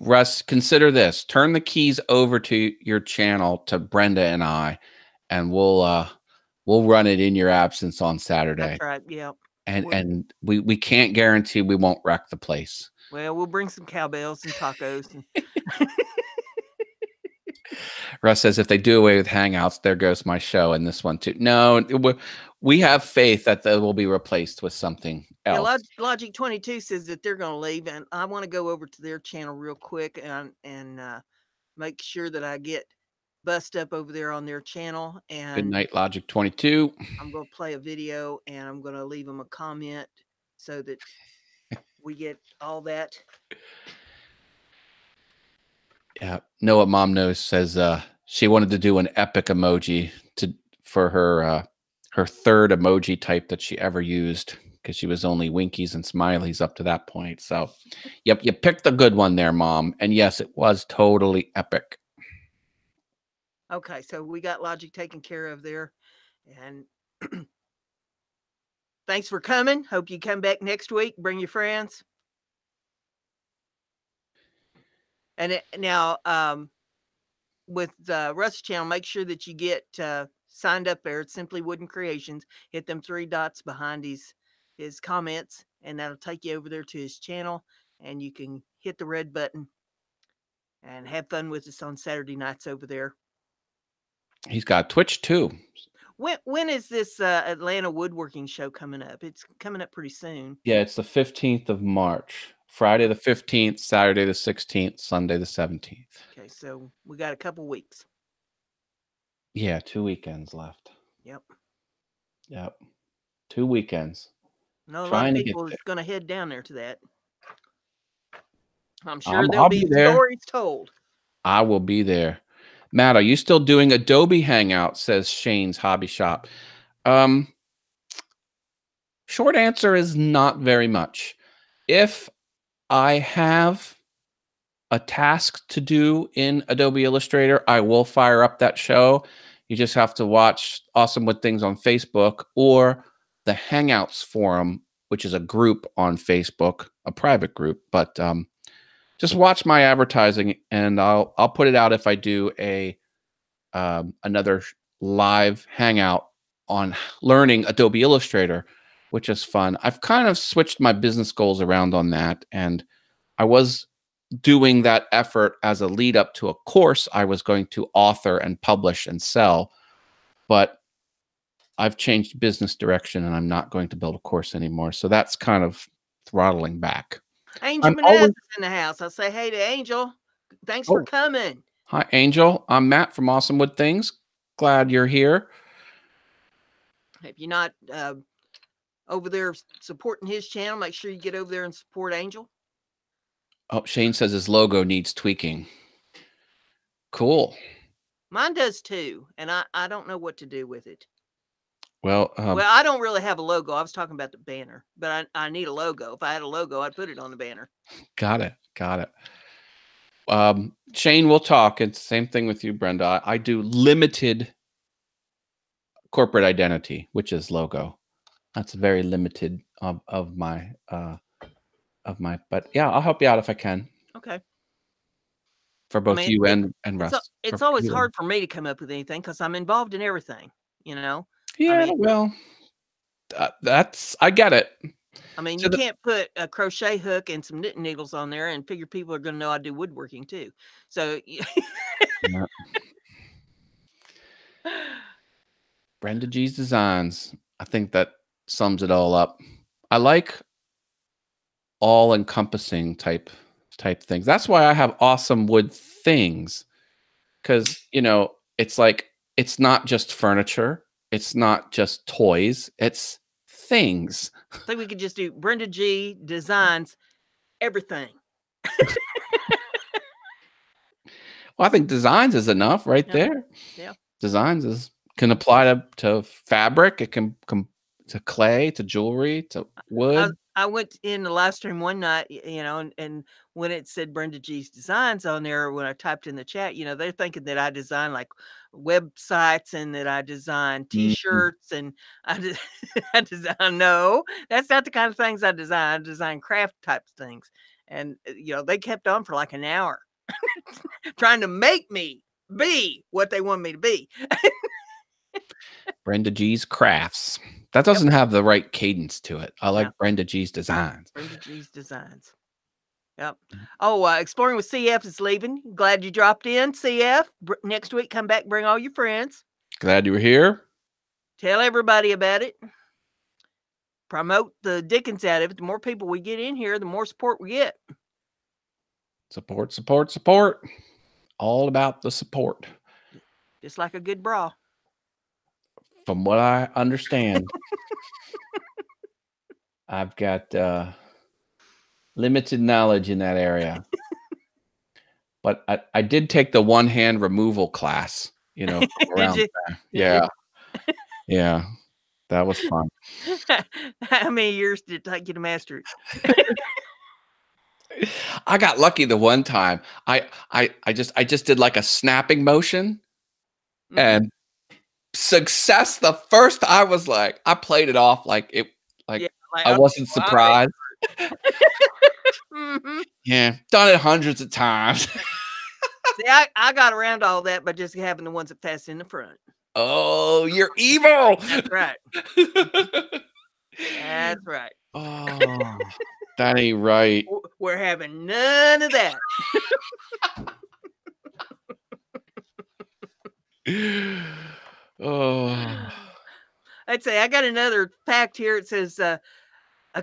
Russ, consider this. Turn the keys over to your channel to Brenda and I, and we'll run it in your absence on Saturday. That's right. Yeah. And we can't guarantee we won't wreck the place. Well, we'll bring some cowbells and tacos. And Russ says if they do away with Hangouts, there goes my show and this one too. No, we have faith that they will be replaced with something else. yeah, Logic 22 says that they're going to leave, and I want to go over to their channel real quick and make sure that I get bust up over there on their channel. And good night, Logic 22. I'm going to play a video, and I'm going to leave them a comment so that we get all that. Yeah, Know What Mom Knows says she wanted to do an epic emoji for her third emoji type that she ever used because she was only winkies and smileys up to that point. So, yep, you picked a good one there, Mom. And yes, it was totally epic. Okay, so we got Logic taken care of there, and thanks for coming. Hope you come back next week. Bring your friends. And now, with Russ channel, make sure that you get signed up there. It's Simply Wooden Creations. Hit them 3 dots behind his comments, and that'll take you over there to his channel, and you can hit the red button and have fun with us on Saturday nights over there. He's got Twitch too. When is this Atlanta woodworking show coming up? It's coming up pretty soon. Yeah, it's the 15th of March. Friday the 15th, Saturday the 16th, Sunday the 17th. Okay, so we got a couple weeks. Yeah, 2 weekends left. Yep. 2 weekends. No, a lot of people is going to head down there to that. I'm sure there'll I'll be there. stories told. I will be there. Matt, are you still doing Adobe Hangout? Says Shane's Hobby Shop. Short answer is not very much. If I have a task to do in Adobe Illustrator, I will fire up that show. You just have to watch Awesome Wood Things on Facebook or the Hangouts forum, which is a group on Facebook, a private group. But just watch my advertising, and I'll put it out if I do another live hangout on learning Adobe Illustrator, which is fun. I've kind of switched my business goals around on that, and I was doing that effort as a lead up to a course I was going to author and publish and sell, but I've changed business direction and I'm not going to build a course anymore. So that's kind of throttling back. Angel Manez is in the house. I'll say hey to Angel. Thanks for Oh, coming. hi, Angel. I'm Matt from Awesome Wood Things. Glad you're here. If you're not over there supporting his channel, make sure you get over there and support Angel. Oh, Shane says his logo needs tweaking. Cool. Mine does too, and I don't know what to do with it. Well, I don't really have a logo. I was talking about the banner, but I need a logo. If I had a logo, I'd put it on the banner. got it. Shane, we'll talk. It's the same thing with you, Brenda. I do limited corporate identity, which is logo. That's very limited of my. But yeah, I'll help you out if I can. Okay. For both you and Russ. It's always hard for me to come up with anything because I'm involved in everything. You know. Yeah. I get it. I mean, you can't put a crochet hook and some knitting needles on there and figure people are going to know I do woodworking too. So, yeah. BrendaG's Designs. I think that sums it all up. I like all-encompassing type things. That's why I have Awesome Wood Things, because it's like it's not just furniture, it's not just toys, it's things. I think we could just do BrendaG Designs everything. Well, I think designs is enough right there. Yeah. Designs can apply to fabric. It can to clay, to jewelry, to wood. I went in the live stream one night, and when it said BrendaG's Designs on there, when I typed in the chat, they're thinking that I design like websites and that I design T-shirts and I design. No, that's not the kind of things I design. I design craft type things, and they kept on for like an hour trying to make me be what they want me to be. BrendaG's Crafts. That doesn't have the right cadence to it. I like BrendaG's Designs. BrendaG's Designs. Yep. Oh, Exploring with CF is leaving. Glad you dropped in, CF. Next week, come back, bring all your friends. Glad you were here. Tell everybody about it. Promote the dickens out of it. The more people we get in here, the more support we get. Support, support, support. All about the support. Just like a good bra. From what I understand, I've got limited knowledge in that area. But I did take the one-hand removal class, from around there. Yeah. Yeah. That was fun. How many years did it take you to master it? I got lucky the one time. I just did like a snapping motion and success the first. I was like, I played it off like I wasn't surprised. Yeah, done it hundreds of times. See, I got around all that by just having the ones that pass in the front. Oh, you're evil. That's right. That's right. Oh, that ain't right. We're having none of that. Oh. I'd say I got another fact here. It says a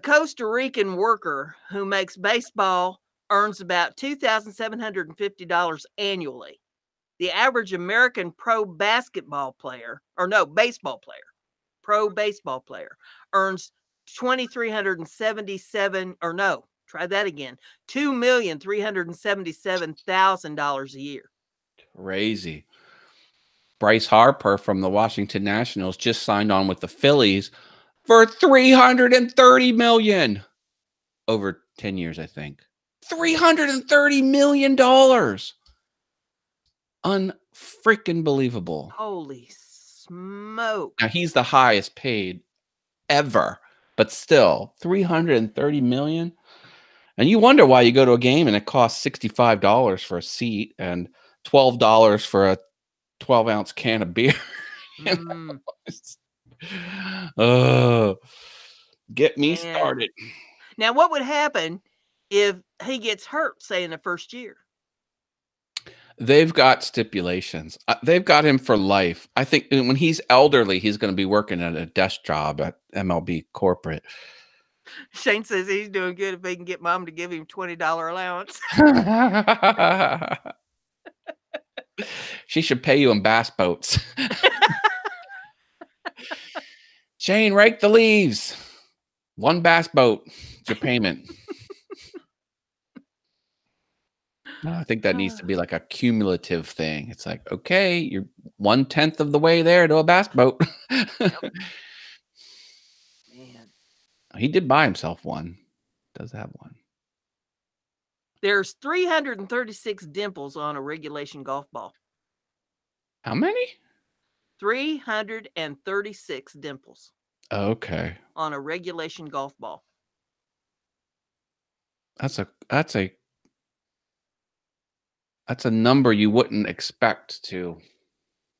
Costa Rican worker who makes baseball earns about $2,750 annually. The average American pro baseball player earns $2,377,000 a year. Crazy. Bryce Harper from the Washington Nationals just signed on with the Phillies for $330 million over 10 years, I think. $330 million. Unfreaking believable. Holy smoke. Now he's the highest paid ever, but still $330 million. And you wonder why you go to a game and it costs $65 for a seat and $12 for a 12-ounce can of beer. Get me started. Now, what would happen if he gets hurt, say, in the first year? They've got stipulations. They've got him for life. I think when he's elderly, he's going to be working at a desk job at MLB corporate. Shane says he's doing good if he can get Mom to give him $20 allowance. She should pay you in bass boats. Shane, rake the leaves. 1 bass boat. It's your payment. No, I think that needs to be like a cumulative thing. It's like, okay, you're 1/10 of the way there to a bass boat. Yep. Man. He did buy himself one. Does have one. There's 336 dimples on a regulation golf ball. How many? 336 dimples. Okay. On a regulation golf ball. That's a number you wouldn't expect to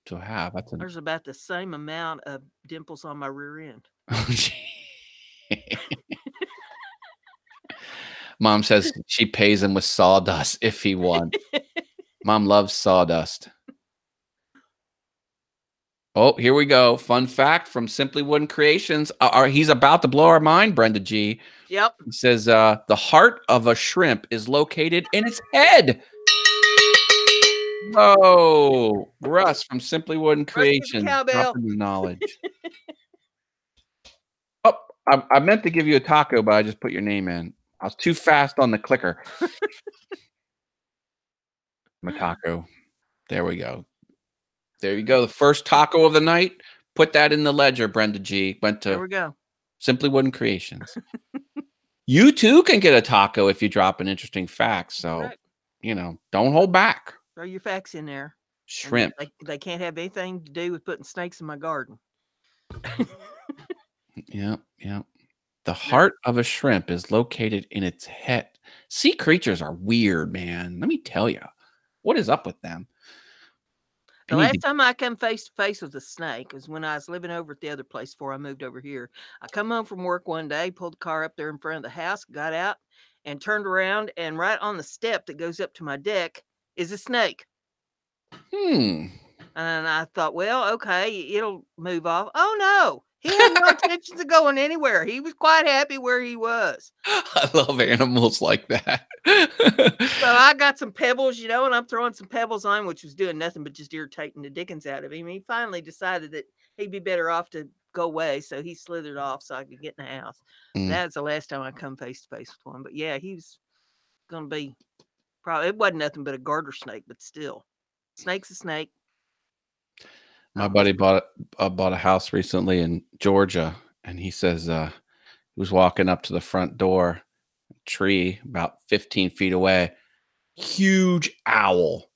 have. There's about the same amount of dimples on my rear end. Mom says she pays him with sawdust if he won. Mom loves sawdust. Oh, here we go. Fun fact from Simply Wooden Creations. He's about to blow our mind, BrendaG. Yep. He says the heart of a shrimp is located in its head. Oh, Russ from Simply Wooden Creations. Dropping the knowledge. Oh, I meant to give you a taco, but I just put your name in. I was too fast on the clicker. My taco. There we go. There you go. The first taco of the night. Put that in the ledger, BrendaG. Went to there we go. Simply Wooden Creations. You too can get a taco if you drop an interesting fact. So, don't hold back. Throw your facts in there. Shrimp. They can't have anything to do with putting snakes in my garden. Yep. The heart of a shrimp is located in its head. Sea creatures are weird, man. Let me tell you. What is up with them? The last time I come face to face with a snake was when I was living over at the other place before I moved over here. I come home from work one day, pulled the car up there in front of the house, got out, and turned around, and right on the step that goes up to my deck is a snake. And I thought, well, okay, it'll move off. Oh, no. He had no intentions of going anywhere. He was quite happy where he was. I love animals like that. So I got some pebbles, and I'm throwing some pebbles on him, which was doing nothing but just irritating the dickens out of him. He finally decided that he'd be better off to go away, so he slithered off so I could get in the house. That was the last time I come face to face with one. But yeah, he was going to be probably, it wasn't nothing but a garter snake, but still. Snake's a snake. My buddy bought a house recently in Georgia, and he says he was walking up to the front door, tree about 15 feet away, huge owl,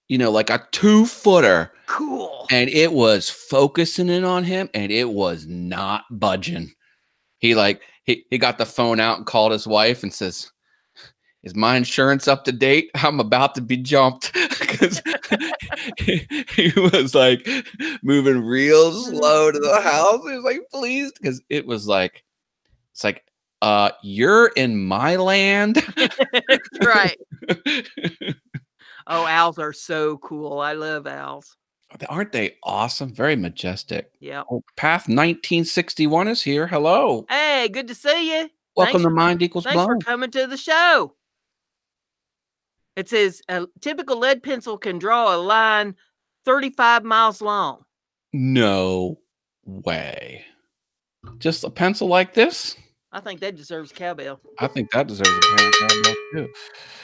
like a 2-footer. Cool. And it was focusing in on him, and it was not budging. He got the phone out and called his wife and says, "Is my insurance up to date? I'm about to be jumped." Because he was like moving real slow to the house. He was like, please, because it was like, it's like, you're in my land. Right. Oh, owls are so cool. I love owls. Aren't they awesome? Very majestic. Yeah. Oh, Path 1961 is here. Hello. Hey, good to see you. Welcome to Mind Equals Blown. Thanks for coming to the show. It says a typical lead pencil can draw a line 35 miles long. No way. Just a pencil like this? I think that deserves cowbell. I think that deserves a cowbell too.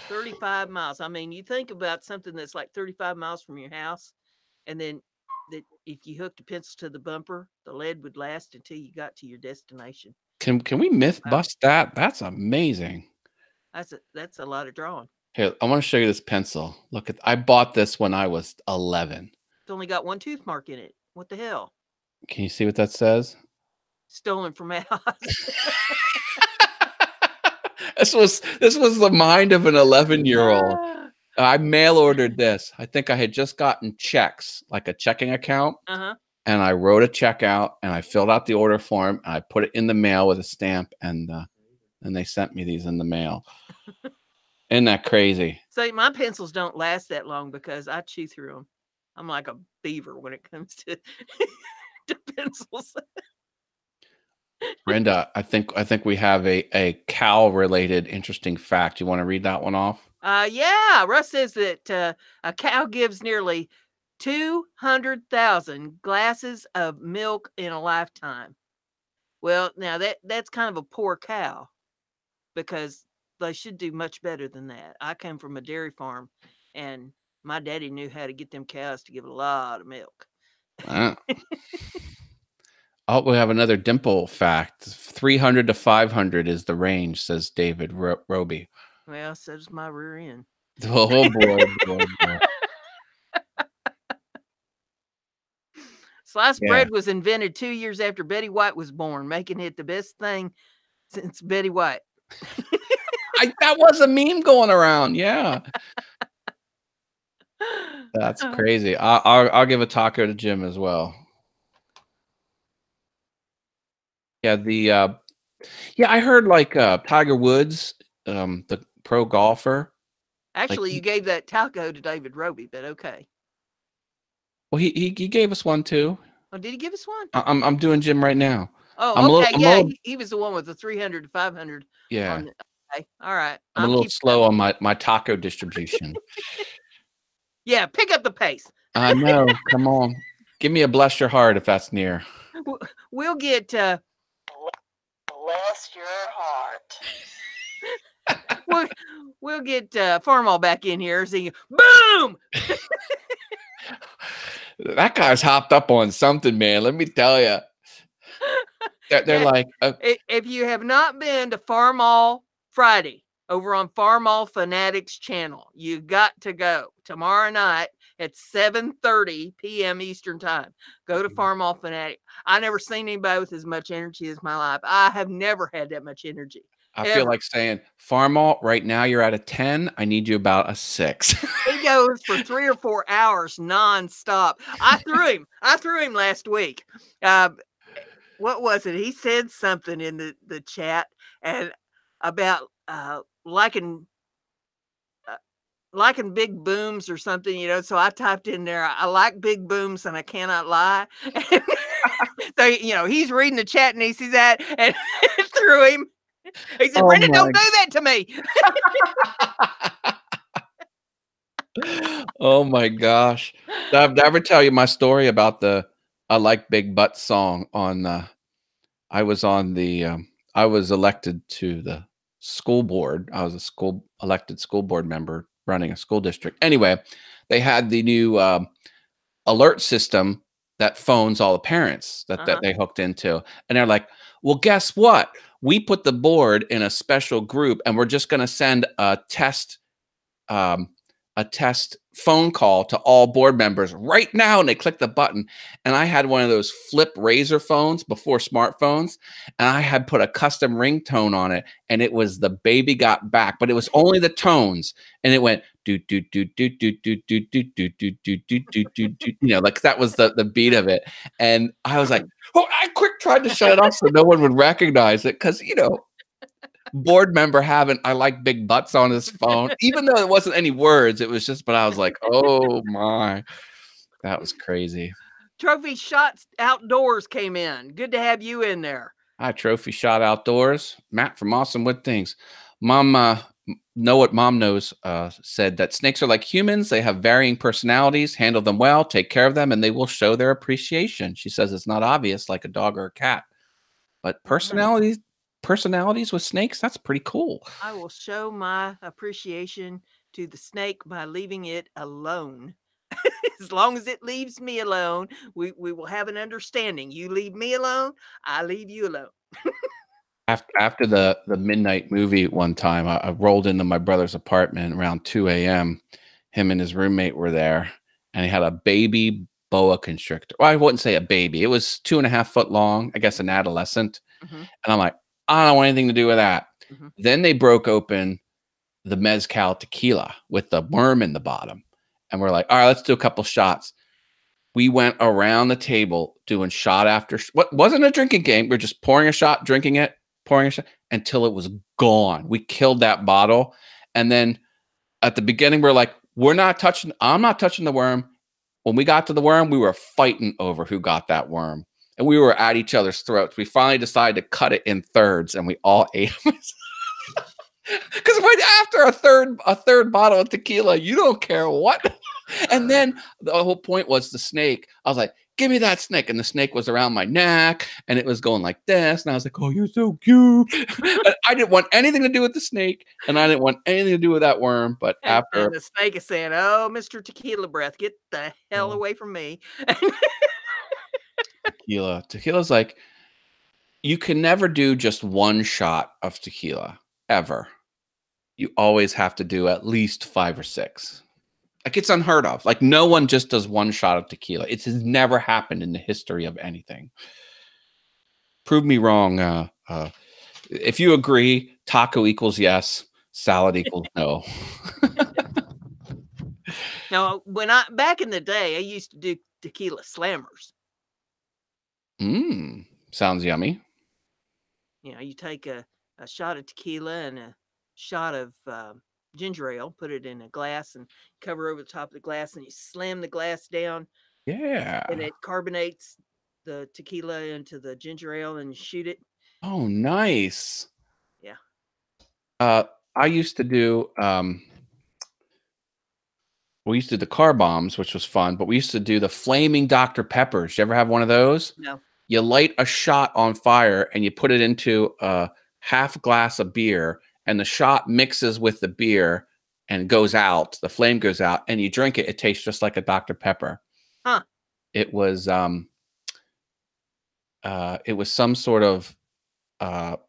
35 miles. I mean, you think about something that's like 35 miles from your house, and then that if you hooked a pencil to the bumper, the lead would last until you got to your destination. Can we myth bust that? That's amazing. That's a lot of drawing. Here, I want to show you this pencil. Look I bought this when I was 11. It's only got one tooth mark in it. What the hell? Can you see what that says? Stolen from Haas. This was the mind of an 11-year-old. I mail ordered this. I think I had just gotten checks, like a checking account. And I wrote a check out, and I filled out the order form, and I put it in the mail with a stamp, and they sent me these in the mail. Isn't that crazy? So my pencils don't last that long because I chew through them. I'm like a beaver when it comes to pencils. Brenda, I think we have a cow related interesting fact. You want to read that one off? Yeah, Russ says that a cow gives nearly 200,000 glasses of milk in a lifetime. Well, now that's kind of a poor cow because they should do much better than that. I came from a dairy farm, and my daddy knew how to get them cows to give a lot of milk. Wow. Oh, we have another dimple fact. 300 to 500 is the range, says David Roby. Well, so does my rear end. Oh boy. Sliced Yeah. bread was invented 2 years after Betty White was born, making it the best thing since Betty White. That was a meme going around. Yeah. That's crazy. I'll give a taco to Jim as well. Yeah, I heard like Tiger Woods, the pro golfer. Actually, you gave that taco to David Roby, but okay. Well, he gave us one too. Oh, did he give us one? I'm doing Jim right now. Oh, okay. Yeah, he was the one with the 300 to 500. Yeah. Okay. All right. I'm a little slow on my taco distribution. Yeah, pick up the pace. I know. Come on. Give me a bless your heart if that's near. We'll get bless your heart. we'll get Farmall back in here singing boom. That guy's hopped up on something, man. Let me tell you. They're like, if you have not been to Farmall Friday over on Farmall Fanatics channel, you got to go tomorrow night at 7:30 p.m. Eastern time. Go to Farmall Fanatic. I never seen anybody with as much energy as my life. I have never had that much energy. I feel like saying, Farmall, right now you're at a 10. I need you about a 6. He goes for 3 or 4 hours nonstop. I threw him last week. What was it? He said something in the chat and about liking big booms or something, you know. So I typed in there, I like big booms and I cannot lie. So, you know, he's reading the chat and he sees that and threw him. He said, Brenda, don't do that to me. Oh my gosh. Did I ever tell you my story about the I like big butt song on I was elected to the school board. I was a elected school board member running a school district. Anyway, they had the new alert system that phones all the parents that they hooked into. And they're like, well, guess what? We put the board in a special group and we're just going to send a test phone call to all board members right now. And they click the button. And I had one of those flip razor phones before smartphones. And I had put a custom ringtone on it. And it was the Baby Got Back, but it was only the tones. And it went do do do do do do do do do do do do do do do, you know, like that was the beat of it. And I was like, oh, I quick tried to shut it off so no one would recognize it. Because, you know, board member having I like big butts on his phone, even though it wasn't any words. It was just, but I was like, oh my, that was crazy. Trophy Shots Outdoors came in. Good to have you in there. Hi, Trophy Shot Outdoors. Matt from Awesome Wood Things. Mom, know what mom knows, said that snakes are like humans. They have varying personalities. Handle them well, take care of them, and they will show their appreciation. She says it's not obvious like a dog or a cat, but personalities with snakes, that's pretty cool. I will show my appreciation to the snake by leaving it alone. As long as it leaves me alone, we will have an understanding. You leave me alone, I leave you alone. After the midnight movie one time, I rolled into my brother's apartment around 2 a.m. Him and his roommate were there, and he had a baby boa constrictor. Well, I wouldn't say a baby. It was 2.5 foot long, I guess an adolescent. And I'm like, I don't want anything to do with that. Then they broke open the mezcal tequila with the worm in the bottom. And we're like, all right, let's do a couple shots. We went around the table doing shot after what wasn't a drinking game. We're just pouring a shot, drinking it, pouring a shot until it was gone. We killed that bottle. And then at the beginning, we're like, I'm not touching the worm. When we got to the worm, we were fighting over who got that worm. and we were at each other's throats. We finally decided to cut it in thirds, and we all ate them. Because after a third bottle of tequila, you don't care what. And then the whole point was the snake. I was like, give me that snake. And the snake was around my neck and it was going like this. And I was like, oh, you're so cute. I didn't want anything to do with the snake and I didn't want anything to do with that worm. But And after the snake is saying, "Oh, Mr. Tequila Breath, get the hell away from me." tequila's like, you can never do just one shot of tequila ever. You always have to do at least 5 or 6. Like, it's unheard of. Like, no one just does one shot of tequila. It has never happened in the history of anything. Prove me wrong. If you agree, taco equals yes, salad equals no. Now, back in the day, I used to do tequila slammers. Sounds yummy. You take a shot of tequila and a shot of ginger ale, put it in a glass and cover over the top of the glass, and you slam the glass down. Yeah. And it carbonates the tequila into the ginger ale and you shoot it. Oh, nice. Yeah. I used to do we used to do the car bombs, which was fun, but we used to do the flaming Dr. Peppers. You ever have one of those? No. You light a shot on fire and you put it into a half glass of beer, and the shot mixes with the beer and goes out. The flame goes out, and you drink it. It tastes just like a Dr. Pepper. Huh. It was some sort of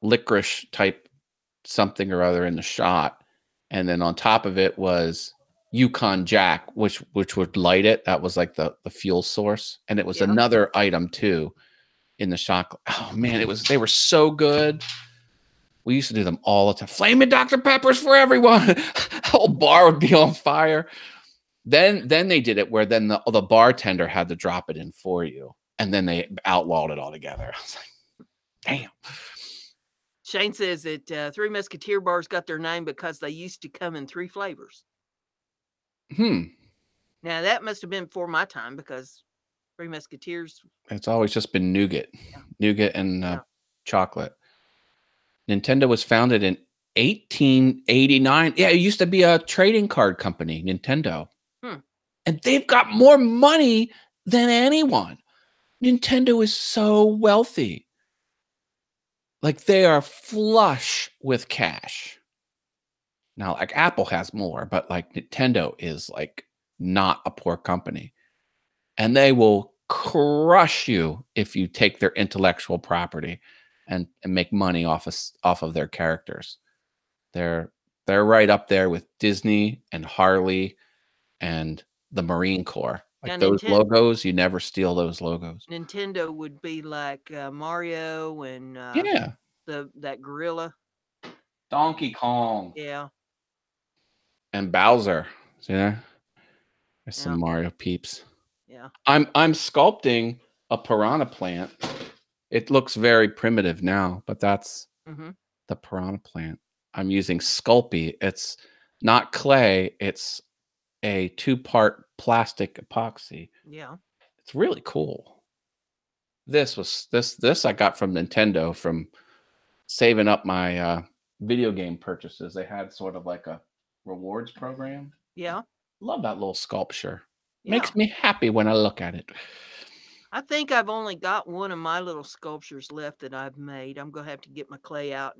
licorice type something or other in the shot, and then on top of it was Yukon Jack, which would light it. That was like the fuel source, and it was another item too in the shot. Oh man, they were so good. We used to do them all the time. Flaming Dr. Peppers for everyone. The whole bar would be on fire. Then they did it where then the bartender had to drop it in for you, and then they outlawed it altogether. I was like, damn. Shane says that Three Musketeer bars got their name because they used to come in 3 flavors. Now that must have been before my time because Three Musketeers. It's always just been nougat, nougat and chocolate. Nintendo was founded in 1889. Yeah, it used to be a trading card company, Nintendo. And they've got more money than anyone. Nintendo is so wealthy. Like, they are flush with cash. Now, like, Apple has more, but like Nintendo is like not a poor company. And they will crush you if you take their intellectual property and make money off of their characters. They're right up there with Disney and Harley and the Marine Corps. Like, those logos, you never steal those logos. Nintendo would be like Mario and that gorilla. Donkey Kong. Yeah. And Bowser. See there? There's some Mario peeps. Yeah. I'm sculpting a piranha plant. It looks very primitive now, but that's the piranha plant. I'm using Sculpey. It's not clay. It's a 2-part plastic epoxy. Yeah. It's really cool. This I got from Nintendo from saving up my video game purchases. They had sort of like a rewards program. Yeah. Love that little sculpture. Makes me happy when I look at it. I think I've only got one of my little sculptures left that I've made. I'm gonna have to get my clay out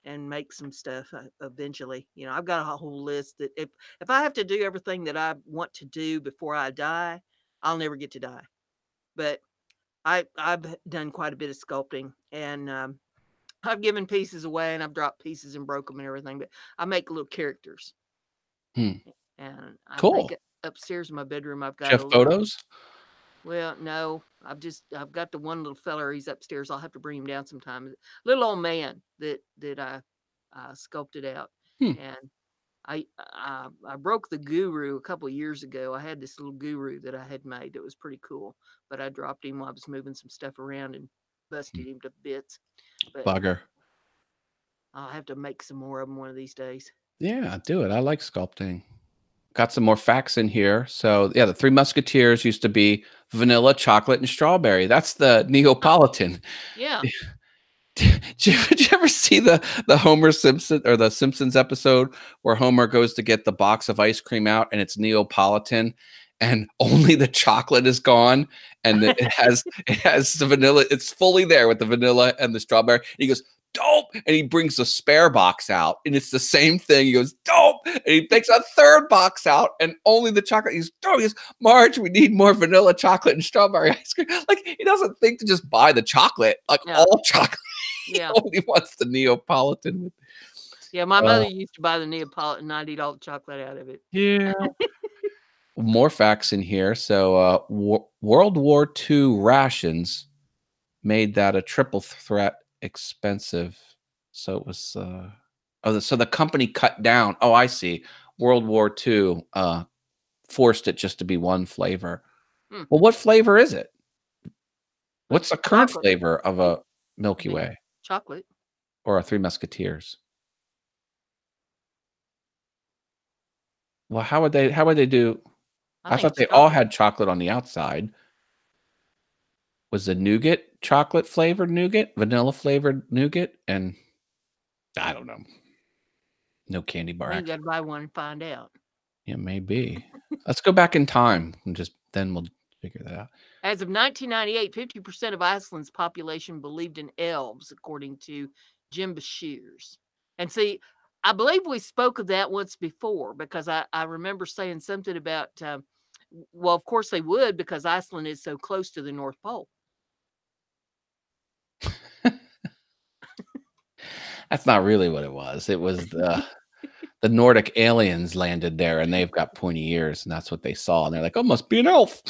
and make some stuff eventually. I've got a whole list that if I have to do everything that I want to do before I die, I'll never get to die. But I've done quite a bit of sculpting, and I've given pieces away, and I've dropped pieces and broke them and everything. But I make little characters, and I think upstairs in my bedroom I've got photos. Well, no, I've got the one little fella. He's upstairs. I'll have to bring him down sometime. Little old man that I sculpted out, and I broke the guru a couple of years ago. I had this little guru that I had made that was pretty cool, but I dropped him while I was moving some stuff around and busted him to bits. But bugger. I'll have to make some more of them one of these days. Yeah, do it. I like sculpting. got some more facts in here. So yeah, the Three Musketeers used to be vanilla, chocolate, and strawberry. That's the Neapolitan. Yeah. Did you ever see the Homer Simpson or the Simpsons episode where Homer goes to get the box of ice cream out and it's Neapolitan and only the chocolate is gone and it has the vanilla, it's fully there with the vanilla and the strawberry. And he goes, dope, and he brings the spare box out and it's the same thing. He goes, dope, and he takes a third box out and only the chocolate. He's dope. He goes, Marge, we need more vanilla, chocolate, and strawberry ice cream. Like he doesn't think to just buy the chocolate, like all chocolate. Yeah. He only wants the Neapolitan. Yeah, my mother used to buy the Neapolitan and I'd eat all the chocolate out of it. Yeah. More facts in here. So World War II rations made that a triple threat expensive. So it was so the company cut down. Oh, I see. World War II forced it just to be one flavor. Well, what flavor is it? What's the current flavor of a Milky Way? Chocolate. Or a Three Musketeers? Well, how would they do? I thought they all had chocolate on the outside. Was the nougat chocolate flavored nougat, vanilla flavored nougat, and I don't know. No candy bar. You got to buy one and find out. Yeah, maybe. Let's go back in time and then we'll figure that out. As of 1998, 50% of Iceland's population believed in elves, according to Jim Bashirs. And see, I believe we spoke of that once before because I remember saying something about, well, of course they would because Iceland is so close to the North Pole. That's not really what it was. It was the Nordic aliens landed there and they've got pointy ears and that's what they saw. And they're like, oh, must be an elf.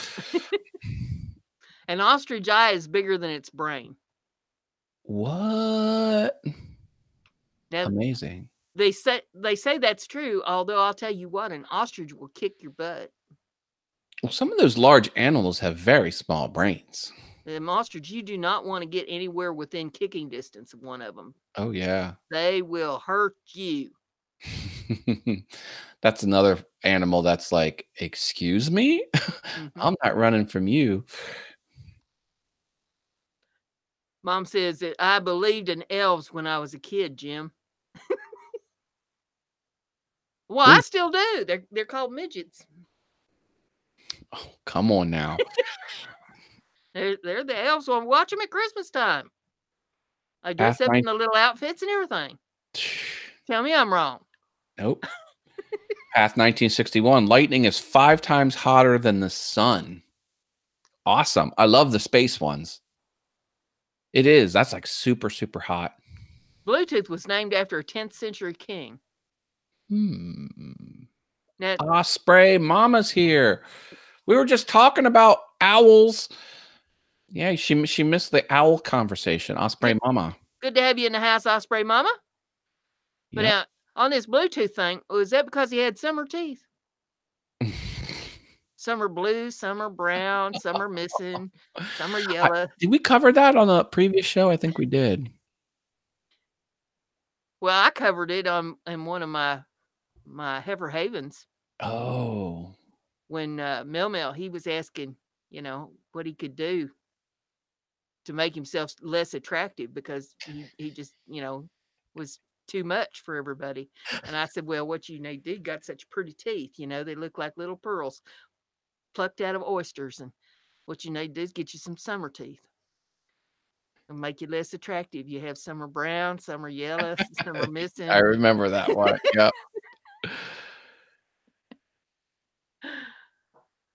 An ostrich eye is bigger than its brain. What? Now, amazing. They say that's true, although I'll tell you what, an ostrich will kick your butt. Well, some of those large animals have very small brains. The ostrich, you do not want to get anywhere within kicking distance of one of them. Oh, yeah. They will hurt you. That's another animal that's like, excuse me? I'm not running from you. Mom says that I believed in elves when I was a kid, Jim. Well, I still do. They're called midgets. Oh, come on now. They're the elves. So I watch them at Christmas time. I dress up in the little outfits and everything. Tell me I'm wrong. Nope. Path 1961. Lightning is 5 times hotter than the sun. Awesome. I love the space ones. It is. That's like super, super hot. Bluetooth was named after a 10th century king. Now, Osprey Mama's here. We were just talking about owls. Yeah, she missed the owl conversation. Osprey Mama. Good to have you in the house, Osprey Mama. But now, on this Bluetooth thing, was that because he had summer teeth? Some are blue, some are brown, some are missing, some are yellow. Did we cover that on a previous show? I think we did. Well, I covered it in one of my Heifer Havens. Oh. When Mel, he was asking, what he could do to make himself less attractive because he just, was too much for everybody. And I said, well, what you need to do, got such pretty teeth, they look like little pearls plucked out of oysters. And what you need to do is get you some summer teeth. And make you less attractive. You have some are brown, some are yellow, some are missing. I remember that one. Yep.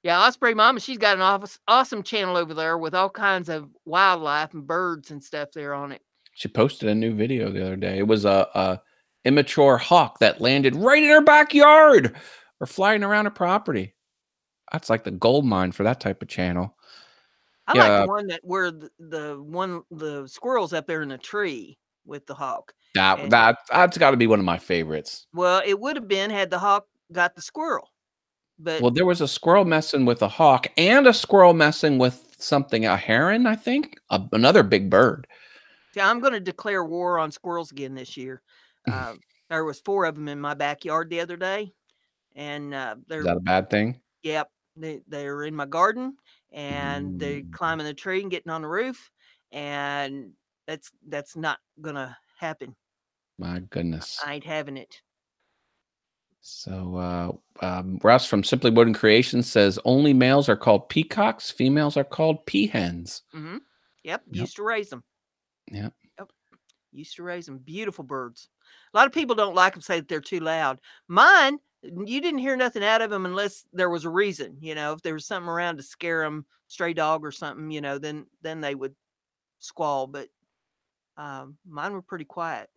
Yeah, Osprey Mama, she's got an awesome channel over there with all kinds of wildlife and birds and stuff there on it. She posted a new video the other day. It was a immature hawk that landed right in her backyard or flying around her property. That's like the gold mine for that type of channel. I like the one where the squirrel's up there in a tree with the hawk. That's got to be one of my favorites. Well, it would have been had the hawk got the squirrel. But well, there was a squirrel messing with a hawk and a squirrel messing with something, a heron, I think, another big bird. Yeah, I'm going to declare war on squirrels again this year. There was 4 of them in my backyard the other day, and Is they're that a bad thing? yep, they're in my garden, and they're Mm, climbing the tree and getting on the roof, and that's not gonna happen. my goodness. I ain't having it. So, Russ from Simply Wooden Creations says only males are called peacocks, females are called peahens. Hmm. Yep, Yep. used to raise them. Yep. Yep, used to raise them. Beautiful birds. A lot of people don't like them, say that they're too loud. Mine, you didn't hear nothing out of them unless there was a reason. If there was something around to scare them, stray dog or something, then they would squall. But mine were pretty quiet.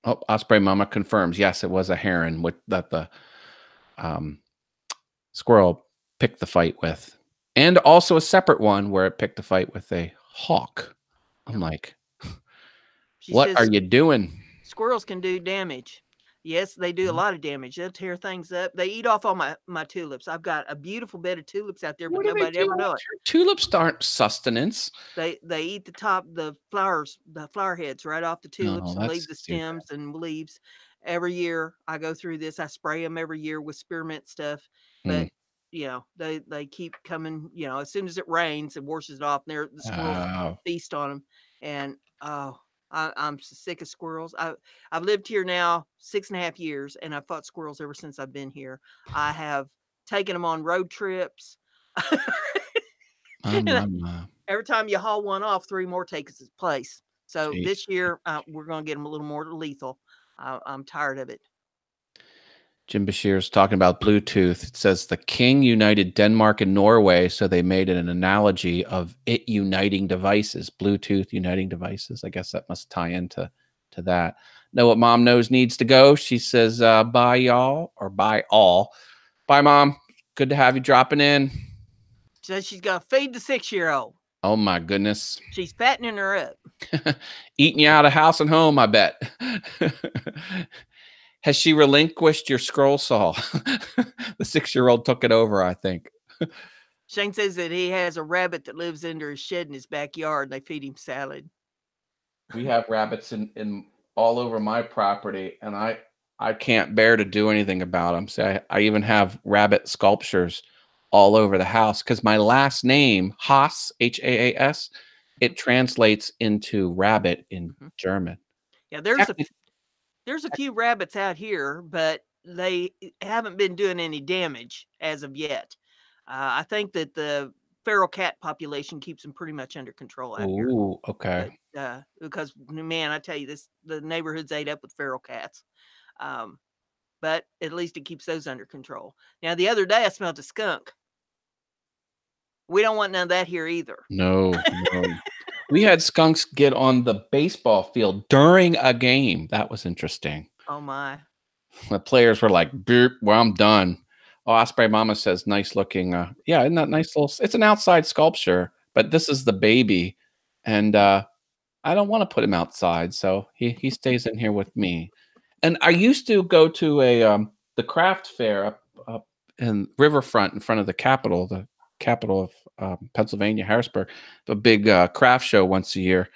Oh, Osprey Mama confirms. Yes, it was a heron with that the um, squirrel picked the fight with, and also a separate one where it picked a fight with a hawk. I'm Yep. like, She what are says you doing? squirrels can do damage. Yes, they do a lot of damage. They'll tear things up. They eat off all my tulips. I've got a beautiful bed of tulips out there, but What do they nobody do? ever know it. Tulips aren't sustenance. They eat the top, the flowers, the flower heads right off the No, tulips and leave that's the stupid. stems and leaves. Every year I go through this. I spray them every year with spearmint stuff, but Mm. they keep coming. As soon as it rains, it washes it off. And the squirrels Oh, feast on them, and oh, I'm sick of squirrels. I've lived here now 6.5 years, and I've fought squirrels ever since I've been here. I have taken them on road trips. my, And my, my. every time you haul one off, 3 more take its place. So Jeez. this year, we're gonna get them a little more lethal. I'm tired of it. Jim Bashir's talking about Bluetooth. It says the king united Denmark and Norway, so they made it an analogy of it uniting devices, Bluetooth uniting devices. I guess that must tie into that. Know what mom knows needs to go. She says, bye y'all, or bye all. Bye, Mom. Good to have you dropping in. So she's gonna feed the 6-year-old. Oh my goodness. She's fattening her up. Eating you out of house and home, I bet. Has she relinquished your scroll saw? The 6-year-old took it over, I think. Shane says that he has a rabbit that lives under his shed in his backyard, and they feed him salad. We have rabbits in all over my property, and I can't bear to do anything about them. So I even have rabbit sculptures all over the house because my last name, Haas, Haas, it translates into rabbit in Mhm. German. Yeah, Technically, there's a few rabbits out here, but they haven't been doing any damage as of yet. I think that the feral cat population keeps them pretty much under control out here. ooh, okay. But because man, I tell you this, the neighborhood's ate up with feral cats. Um, but at least it keeps those under control. Now, the other day I smelled a skunk. We don't want none of that here either. No, no. We had skunks get on the baseball field during a game. That was interesting. Oh my. The players were like, "Beep, well, I'm done." Oh, Osprey Mama says, "Nice looking." Yeah, isn't that nice little? It's an outside sculpture, but this is the baby, and I don't want to put him outside, so he stays in here with me. And I used to go to the craft fair up in Riverfront in front of the capital of Pennsylvania, Harrisburg, a big craft show once a year.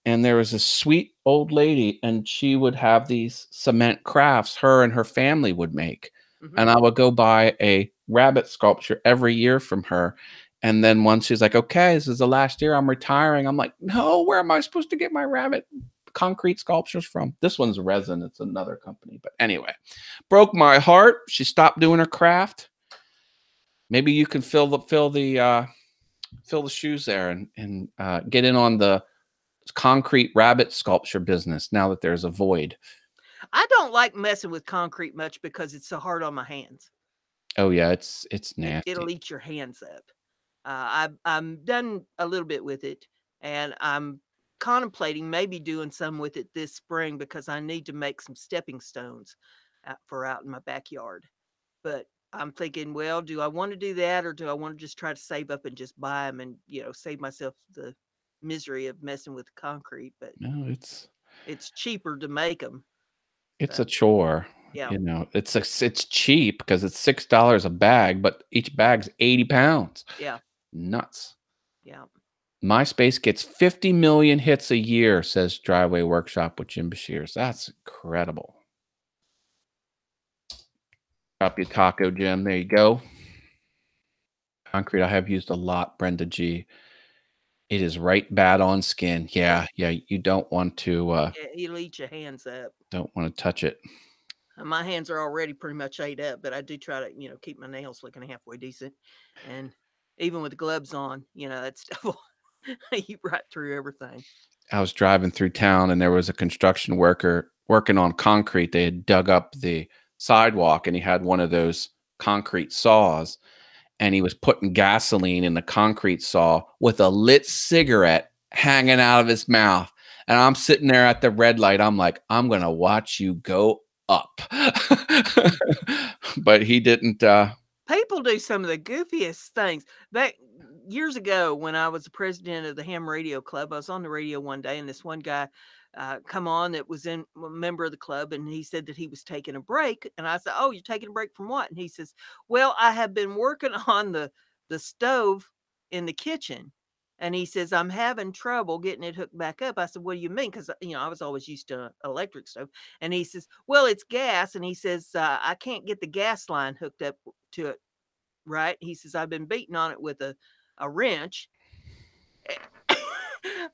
And there was a sweet old lady, and she would have these cement crafts her and her family would make. Hmm. And I would go buy a rabbit sculpture every year from her. And then once she's like, okay, this is the last year I'm retiring. I'm like, no, where am I supposed to get my rabbit concrete sculptures from? This one's resin. It's another company. But anyway, broke my heart. She stopped doing her craft. Maybe you can fill the shoes there and get in on the concrete rabbit sculpture business now that there's a void. I don't like messing with concrete much because it's so hard on my hands. Oh yeah, it's It'll nasty. eat your hands up. I'm done a little bit with it, and I'm contemplating maybe doing some with it this spring because I need to make some stepping stones for out in my backyard. But I'm thinking, well, do I want to do that, or do I want to just try to save up and just buy them and save myself the misery of messing with the concrete? But No, it's cheaper to make them. it's So a chore. yeah, You know, it's cheap because it's $6 a bag, but each bag's 80 pounds. yeah, Nuts. yeah. MySpace gets 50 million hits a year, says Driveway Workshop with Jim Bashirs. That's incredible. Drop your taco, Jim. There you go. Concrete I have used a lot, Brenda G. It is right bad on skin. Yeah, you don't want to It'll eat your hands up. don't want to touch it. My hands are already pretty much ate up, but I do try to, keep my nails looking halfway decent. And even with the gloves on, that stuff will eat right through everything. I was driving through town and there was a construction worker working on concrete. They had dug up the sidewalk and he had one of those concrete saws and he was putting gasoline in the concrete saw with a lit cigarette hanging out of his mouth. And I'm sitting there at the red light. I'm like, I'm going to watch you go up. But he didn't. People do some of the goofiest things. Back years ago, when I was the president of the Ham Radio Club, I was on the radio one day, and this one guy come on that was a member of the club, and he said that he was taking a break. And I said, "Oh, you're taking a break from what?" And he says, "Well, I have been working on the stove in the kitchen." And he says, "I'm having trouble getting it hooked back up." I said, "What do you mean?" Because, I was always used to an electric stove. And he says, "Well, it's gas." And he says, "I can't get the gas line hooked up to it right." He says, "I've been beating on it with a wrench."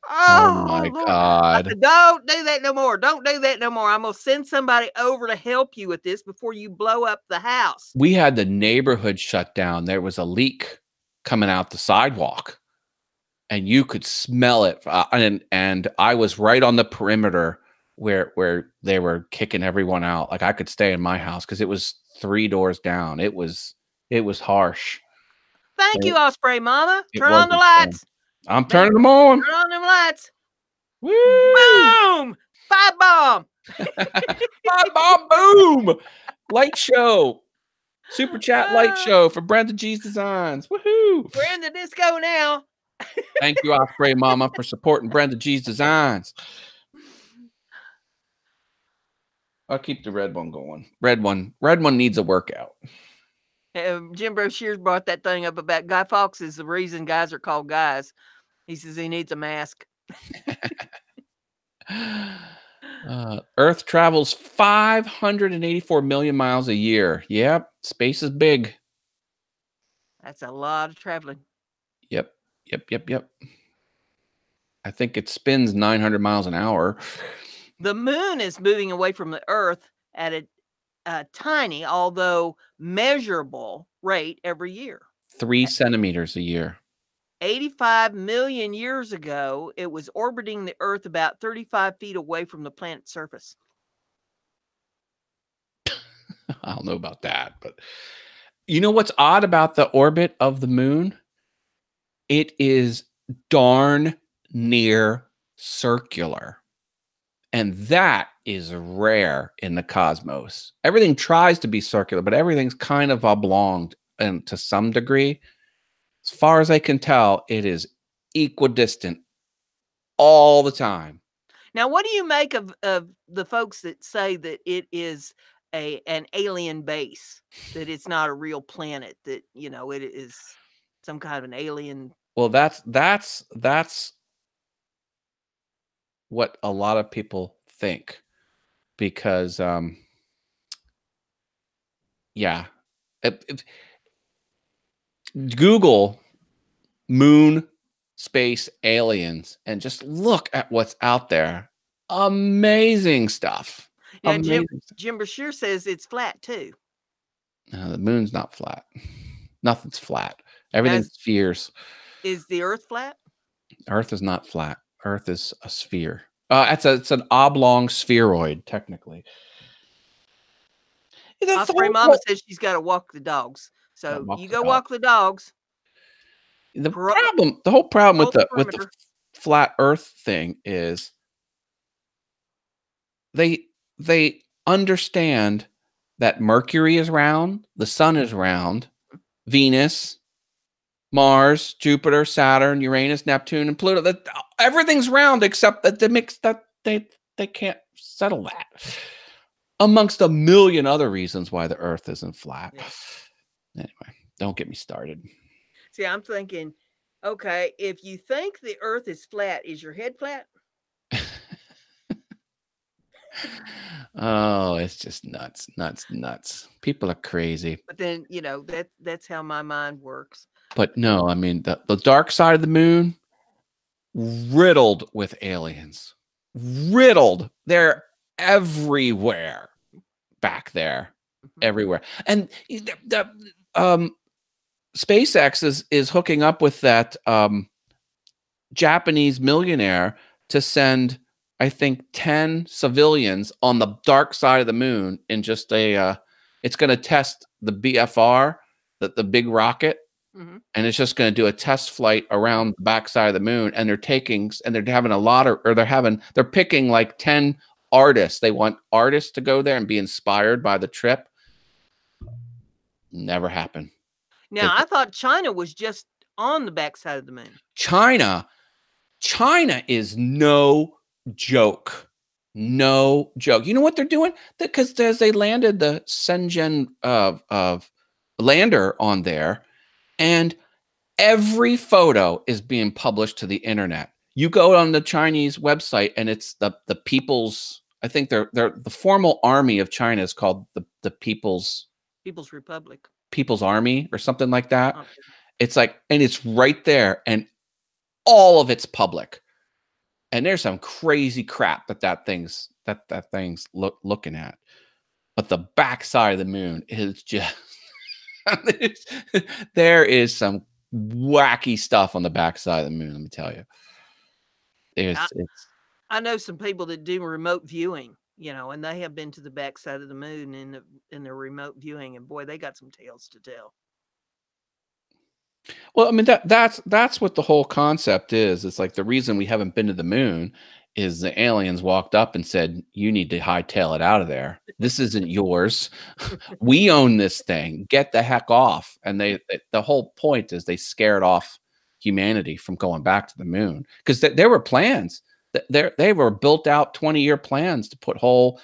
Oh Oh, my Lord. I God. said, "Don't do that no more. Don't do that no more. I'm going to send somebody over to help you with this before you blow up the house." We had the neighborhood shut down. There was a leak coming out the sidewalk and you could smell it. And I was right on the perimeter where they were kicking everyone out. Like I could stay in my house because it was 3 doors down. It was harsh. Thank you, Osprey Mama. It Turn on the wasn't fun. lights. I'm Man, turning them on. turn on them lights. Woo! Boom! Five bomb. Bye, bomb, boom! Light show. Super chat light show for Brenda G's Designs. Woohoo! We're in the disco now. Thank you, Osprey Mama, for supporting Brenda G's Designs. I'll keep the red one going. Red one needs a workout. Jim Brocheers brought that thing up about Guy Fawkes is the reason guys are called guys. He says he needs a mask. Earth travels 584 million miles a year. Yep, space is big. That's a lot of traveling. Yep. I think it spins 900 miles an hour. The moon is moving away from the Earth at a tiny, although measurable rate every year. 3 centimeters a year. 85 million years ago, it was orbiting the Earth about 35 feet away from the planet's surface. I don't know about that, but you know what's odd about the orbit of the moon? It is darn near circular. And that is rare in the cosmos. Everything tries to be circular, but everything's kind of oblong and to some degree. As far as I can tell, it is equidistant all the time. Now, what do you make of the folks that say that it is an alien base, that it's not a real planet, that, it is some kind of an alien? Well, that's what a lot of people think because yeah, Google moon space aliens and just look at what's out there. Amazing stuff. Now, Jim Brashear says it's flat too. No, the moon's not flat. Nothing's flat. Everything's spheres. Is the Earth flat? Earth is not flat. Earth is a sphere. It's an oblong spheroid, technically. Osprey Mama says she's got to walk the dogs. So you go walk the dogs. The whole problem with the flat Earth thing is they understand that Mercury is round, the sun is round, Venus, Mars, Jupiter, Saturn, Uranus, Neptune, and Pluto. That everything's round except that they can't settle that. Amongst a million other reasons why the Earth isn't flat. Yeah. Anyway, don't get me started. See, I'm thinking, okay, if you think the Earth is flat, is your head flat? Oh, it's just nuts, nuts, nuts. People are crazy. But then, you know, that's how my mind works. But no, I mean the dark side of the moon, riddled with aliens. Riddled. They're everywhere back there. Mhm. Everywhere. And SpaceX is hooking up with that Japanese millionaire to send, I think, 10 civilians on the dark side of the moon in just a it's going to test the BFR, the big rocket, Mhm. and it's just going to do a test flight around the backside of the moon. And they're having a lot of, or they're picking like 10 artists. They want artists to go there and be inspired by the trip. Never happened. Now, I thought China was just on the backside of the moon. China is no joke. No joke. You know what they're doing? Because as they landed the Shenzhen of lander on there, and every photo is being published to the internet. You go on the Chinese website, and it's the people's. I think they're the formal army of China is called the People's Republic. People's Army or something like that. Okay. It's like, and it's right there, and all of it's public. And there's some crazy crap that thing's looking at. But the backside of the moon is just there is some wacky stuff on the backside of the moon, let me tell you. I know some people that do remote viewing, you know, and they have been to the backside of the moon in their remote viewing, and boy, they got some tales to tell. Well, I mean that's what the whole concept is. It's like the reason we haven't been to the moon is the aliens walked up and said, "You need to hightail it out of there. This isn't yours. We own this thing. Get the heck off." And the whole point is they scared off humanity from going back to the moon because there were plans. They were built out 20-year plans to put whole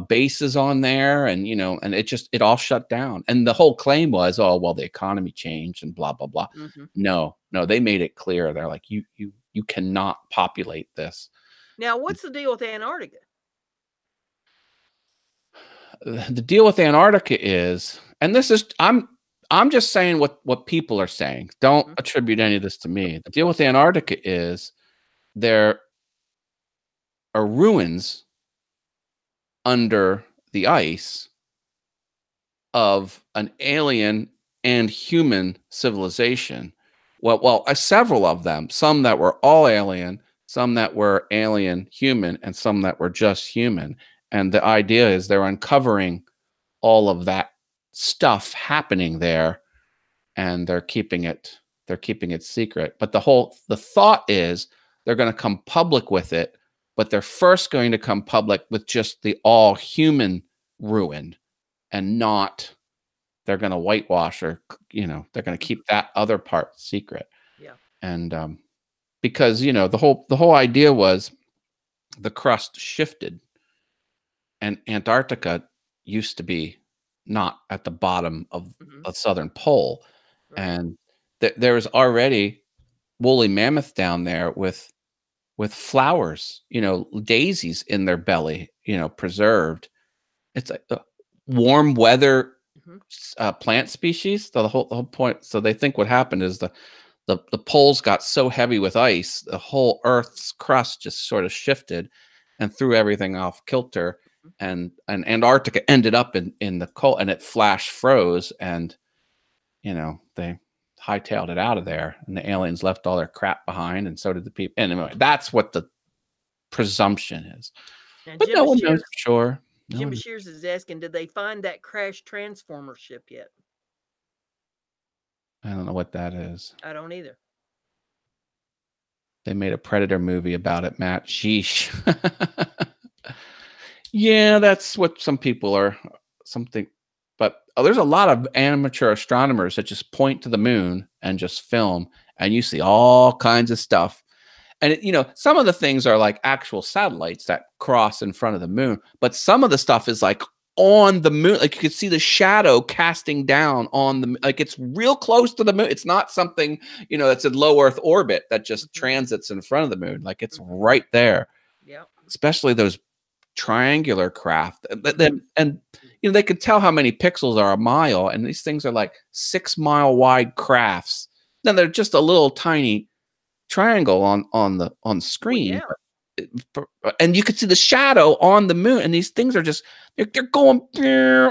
bases on there, and and it all shut down. And the whole claim was, oh well, the economy changed and blah blah blah. Mm-hmm. No, they made it clear. They're like, you cannot populate this. Now, what's the deal with Antarctica? The deal with Antarctica is, and this is I'm just saying what people are saying. Don't attribute any of this to me. The deal with Antarctica is there are ruins under the ice of an alien and human civilization. Well, several of them. Some that were all alien, some that were alien human, and some that were just human. And the idea is they're uncovering all of that stuff happening there, and they're keeping it secret. But the thought is they're going to come public with it, but they're first going to come public with just the all human ruin, and not they're going to whitewash, or they're going to keep that other part secret. Yeah. And because the whole idea was the crust shifted, and Antarctica used to be not at the bottom of the southern pole. Right. And there was already woolly mammoth down there with flowers, daisies in their belly, preserved. It's like warm weather plant species. The whole point. So they think what happened is the poles got so heavy with ice, the whole Earth's crust just sort of shifted and threw everything off kilter. And Antarctica ended up in the cold, and it flash froze, and they hightailed it out of there, and the aliens left all their crap behind, and so did the people. Anyway, that's what the presumption is. And but no one knows for sure. Jim Bashir's is asking, did they find that crashed Transformer ship yet? I don't know what that is. I don't either. They made a Predator movie about it, Matt. Sheesh. Yeah, that's what some people are something. But there's a lot of amateur astronomers that just point to the moon and just film, and you see all kinds of stuff. And some of the things are like actual satellites that cross in front of the moon, but some of the stuff is like on the moon. Like you could see the shadow casting down on the, like it's real close to the moon. It's not something, that's in low Earth orbit that just transits in front of the moon. Like it's right there. Yeah. Especially those triangular craft. And they could tell how many pixels are a mile, and these things are like 6-mile wide crafts. Then they're just a little tiny triangle on the screen. Well, And you could see the shadow on the moon, and these things are just they're going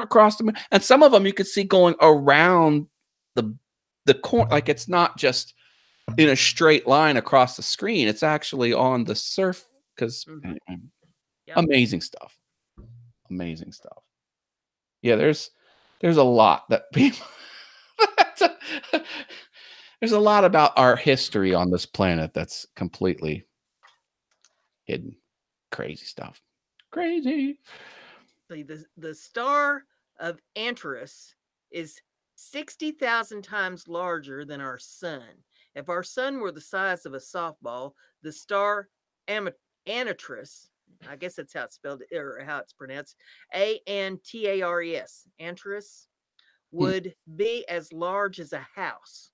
across the moon, and some of them you could see going around the corner, like it's not just in a straight line across the screen, it's actually on the surf, because Yep. amazing stuff. Yeah, there's a lot that people there's a lot about our history on this planet that's completely hidden. Crazy stuff. Crazy. See, the star of Antares is 60,000 times larger than our sun. If our sun were the size of a softball, the star Antares, I guess that's how it's spelled or how it's pronounced, Antares, Antares, would be as large as a house.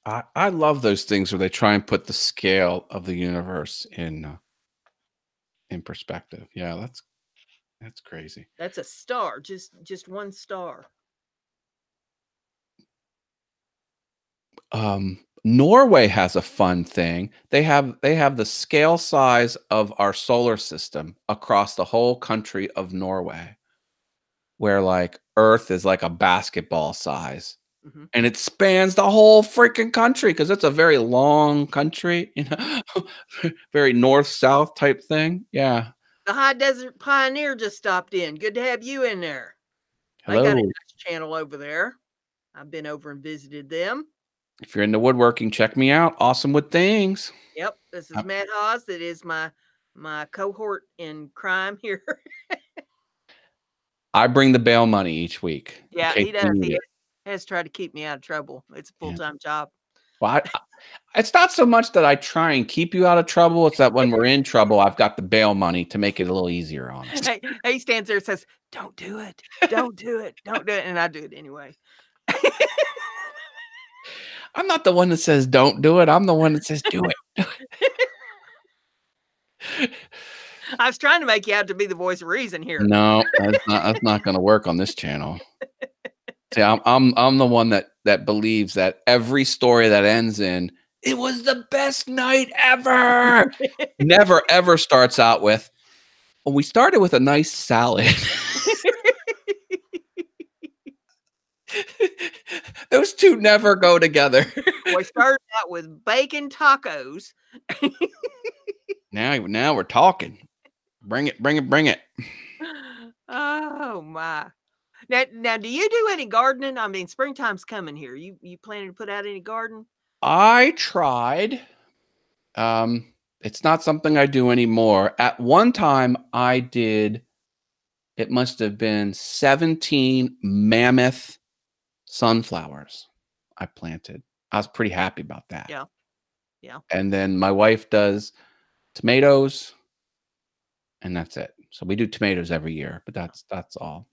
I love those things where they try and put the scale of the universe in perspective. Yeah, that's crazy. That's a star, just one star. Norway has a fun thing. They have the scale size of our solar system across the whole country of Norway, where like Earth is like a basketball size. And it spans the whole freaking country because it's a very long country, very north-south type thing. Yeah. The High Desert Pioneer just stopped in. Good to have you in there. They got a Hello. nice channel over there. I've been over and visited them. If you're into woodworking, check me out. Awesome Wood Things. Yep, this is Matt Haas. That is my cohort in crime here. I bring the bail money each week. Yeah, he does. He has tried to keep me out of trouble. It's a full-time job. Well, it's not so much that I try and keep you out of trouble. It's that when we're in trouble, I've got the bail money to make it a little easier on us. He stands there and says, "Don't do it. Don't do it. Don't do it." And I do it anyway. I'm not the one that says don't do it. I'm the one that says do it. I was trying to make you out to be the voice of reason here. No, that's not going to work on this channel. See, I'm the one that believes that every story that ends in "it was the best night ever" never ever starts out with, "well, we started with a nice salad." Those two never go together. We started out with bacon tacos. Now we're talking. Bring it. Oh my. Now do you do any gardening? I mean, springtime's coming here. You planning to put out any garden? I tried. It's not something I do anymore. At one time I did, it must have been 17 mammoth sunflowers I planted. I was pretty happy about that. Yeah. Yeah. And then my wife does tomatoes, and that's it. So we do tomatoes every year, but that's all.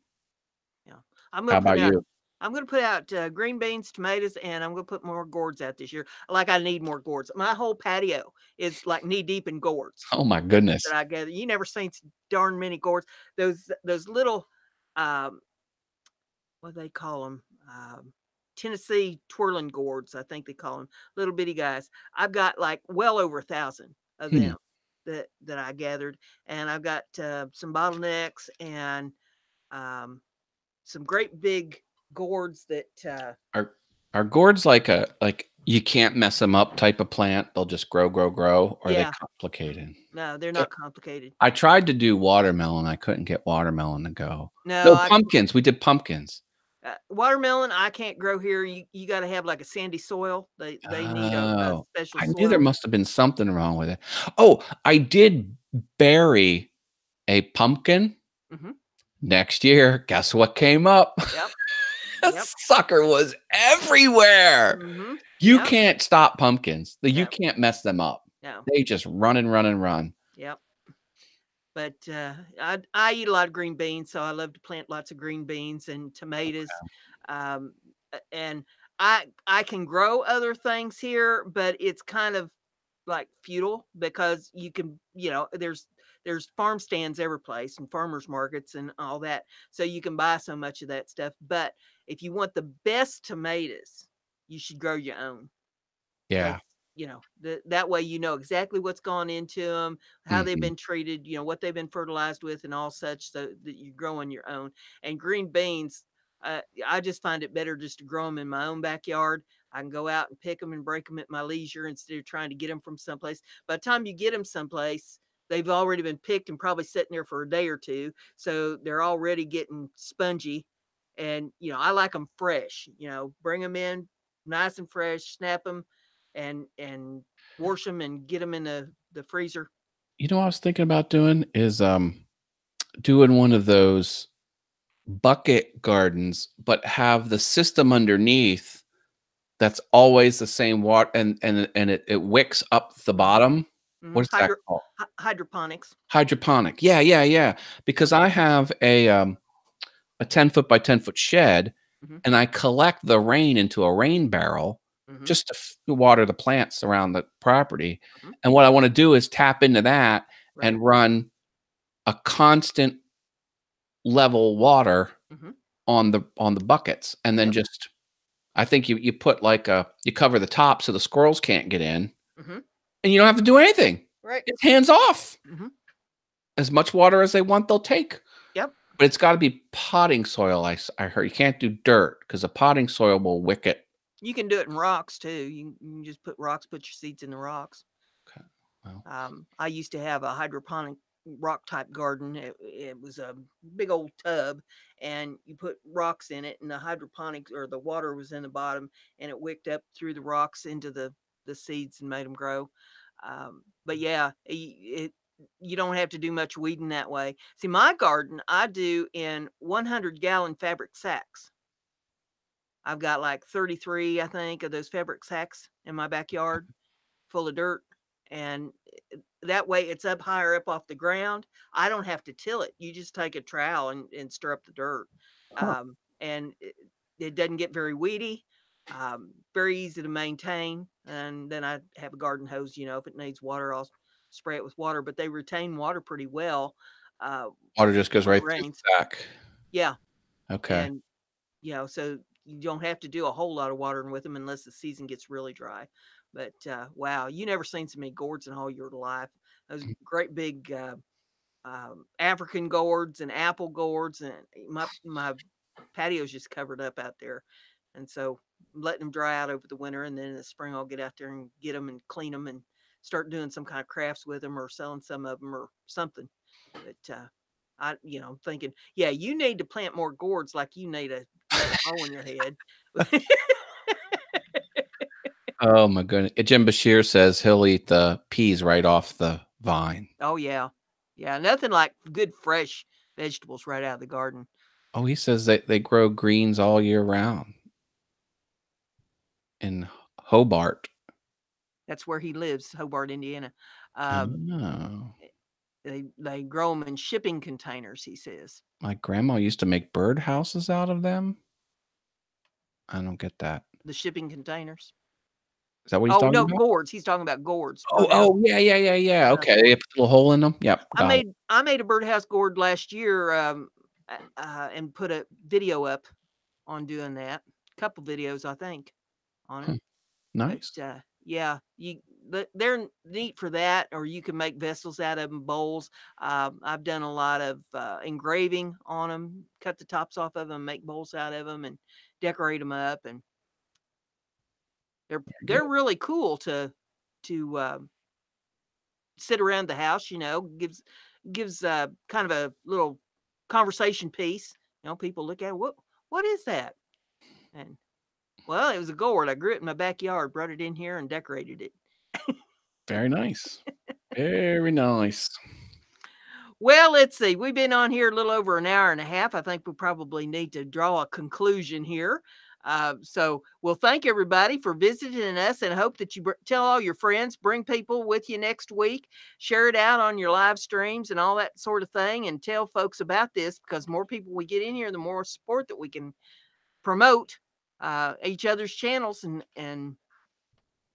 Yeah. How about you? I'm going to put out green beans, tomatoes, and I'm going to put more gourds out this year. Like I need more gourds. My whole patio is like knee deep in gourds. Oh my goodness. That I gather. You never seen darn many gourds. Those little, what do they call them? Tennessee twirling gourds, I think they call them, little bitty guys. I've got like well over 1,000 of them that I gathered, and I've got some bottlenecks and some great big gourds that are gourds like you can't mess them up type of plant. They'll just grow, or are they complicated? No, they're not complicated. I tried to do watermelon. I couldn't get watermelon to go. No, pumpkins. We did pumpkins. Watermelon I can't grow here. You got to have like a sandy soil. They need a special soil. I knew there must have been something wrong with it. Oh, I did bury a pumpkin. Next year, guess what came up? Yep. Sucker was everywhere. You can't stop pumpkins. You can't mess them up. No. They just run and run. Yep. But I eat a lot of green beans, so I love to plant lots of green beans and tomatoes. And I can grow other things here, but it's kind of like futile because you can, there's farm stands every place and farmers markets and all that. So you can buy so much of that stuff. But if you want the best tomatoes, you should grow your own. Because Yeah. that way exactly what's gone into them, how they've Mhm. been treated, what they've been fertilized with, and all such, so that you're growing your own. And green beans, I just find it better just to grow them in my own backyard. I can go out and pick them and break them at my leisure instead of trying to get them from someplace. By the time you get them someplace, they've already been picked and probably sitting there for a day or two, so they're already getting spongy. And I like them fresh. Bring them in nice and fresh, snap them, and wash them and get them in the freezer. You know what I was thinking about doing is, doing one of those bucket gardens, but have the system underneath that's always the same water, and it wicks up the bottom. What is that called? Hydroponics. Hydroponic. Yeah, yeah, yeah. Because I have a 10-foot by 10-foot shed, Hmm. and I collect the rain into a rain barrel Hmm. just to water the plants around the property. Hmm. And what I want to do is tap into that Right. and run a constant level water Hmm. on the buckets, and then Yep. just I think you put like you cover the top so the squirrels can't get in, Hmm. and you don't have to do anything. Right. It's hands off. Hmm. As much water as they want, they'll take. Yep. But it's got to be potting soil. I heard you can't do dirt because the potting soil will wick it. You can do it in rocks too. You can just put rocks, put your seeds in the rocks. Okay. Well, I used to have a hydroponic rock type garden. It was a big old tub, and you put rocks in it, and the hydroponic or the water was in the bottom, and it wicked up through the rocks into the seeds and made them grow. But yeah, you don't have to do much weeding that way. See, my garden I do in 100-gallon fabric sacks. I've got like 33, I think, of those fabric sacks in my backyard full of dirt. And that way it's up higher up off the ground. I don't have to till it. You just take a trowel and stir up the dirt. huh. And it doesn't get very weedy, very easy to maintain. And then I have a garden hose, if it needs water, I'll spray it with water, but they retain water pretty well uh, Water just goes when it right through rains. the sack. Yeah. Okay. And so you don't have to do a whole lot of watering with them unless the season gets really dry. But wow, you never seen so many gourds in all your life. Those great big African gourds and apple gourds, and my patio's just covered up out there, and so letting them dry out over the winter, and then in the spring I'll get out there and get them and clean them and start doing some kind of crafts with them or selling some of them or something. But I'm thinking, yeah, you need to plant more gourds like you need a lead hole in your head. Oh my goodness. Jim Bashir says he'll eat the peas right off the vine. Oh yeah, yeah, nothing like good fresh vegetables right out of the garden. Oh, he says they grow greens all year round in Hobart. That's where he lives, Hobart, Indiana. Um, Oh. they grow them in shipping containers. He says My grandma used to make bird houses out of them. I don't get that. the shipping containers. Is that what he's Oh talking no, about? gourds. He's talking about gourds, Oh, birdhouse. oh, yeah, yeah, yeah, yeah. Birdhouse Okay, they gourds. put a little hole in them? Yep, got it. I made a birdhouse gourd last year, and put a video up on doing that. A couple videos, I think, on it. Huh, But nice. yeah, they're neat for that. Or you can make vessels out of them, bowls. I've done a lot of engraving on them, cut the tops off of them, make bowls out of them, and decorate them up. And Very they're good. really cool to sit around the house. Gives kind of a little conversation piece. People look at it, what is that? And well, it was a gourd. I grew it in my backyard, brought it in here, and decorated it. Very nice. Very nice. Well, let's see. We've been on here a little over an hour and a half. I think we probably need to draw a conclusion here. So we'll thank everybody for visiting us, and hope that you tell all your friends, bring people with you next week, share it out on your live streams and all that sort of thing, and tell folks about this, because more people we get in here, the more support that we can promote each other's channels and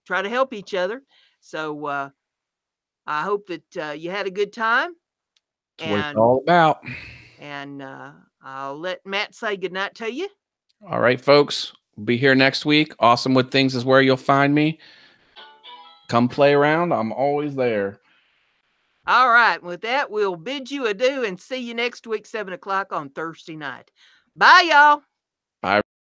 try to help each other. So I hope that you had a good time. That's what it's all about. And I'll let Matt say goodnight to you. All right, folks. We'll be here next week. Awesome Wood Things is where you'll find me. Come play around. I'm always there. All right. With that, we'll bid you adieu and see you next week, 7 o'clock on Thursday night. Bye, y'all.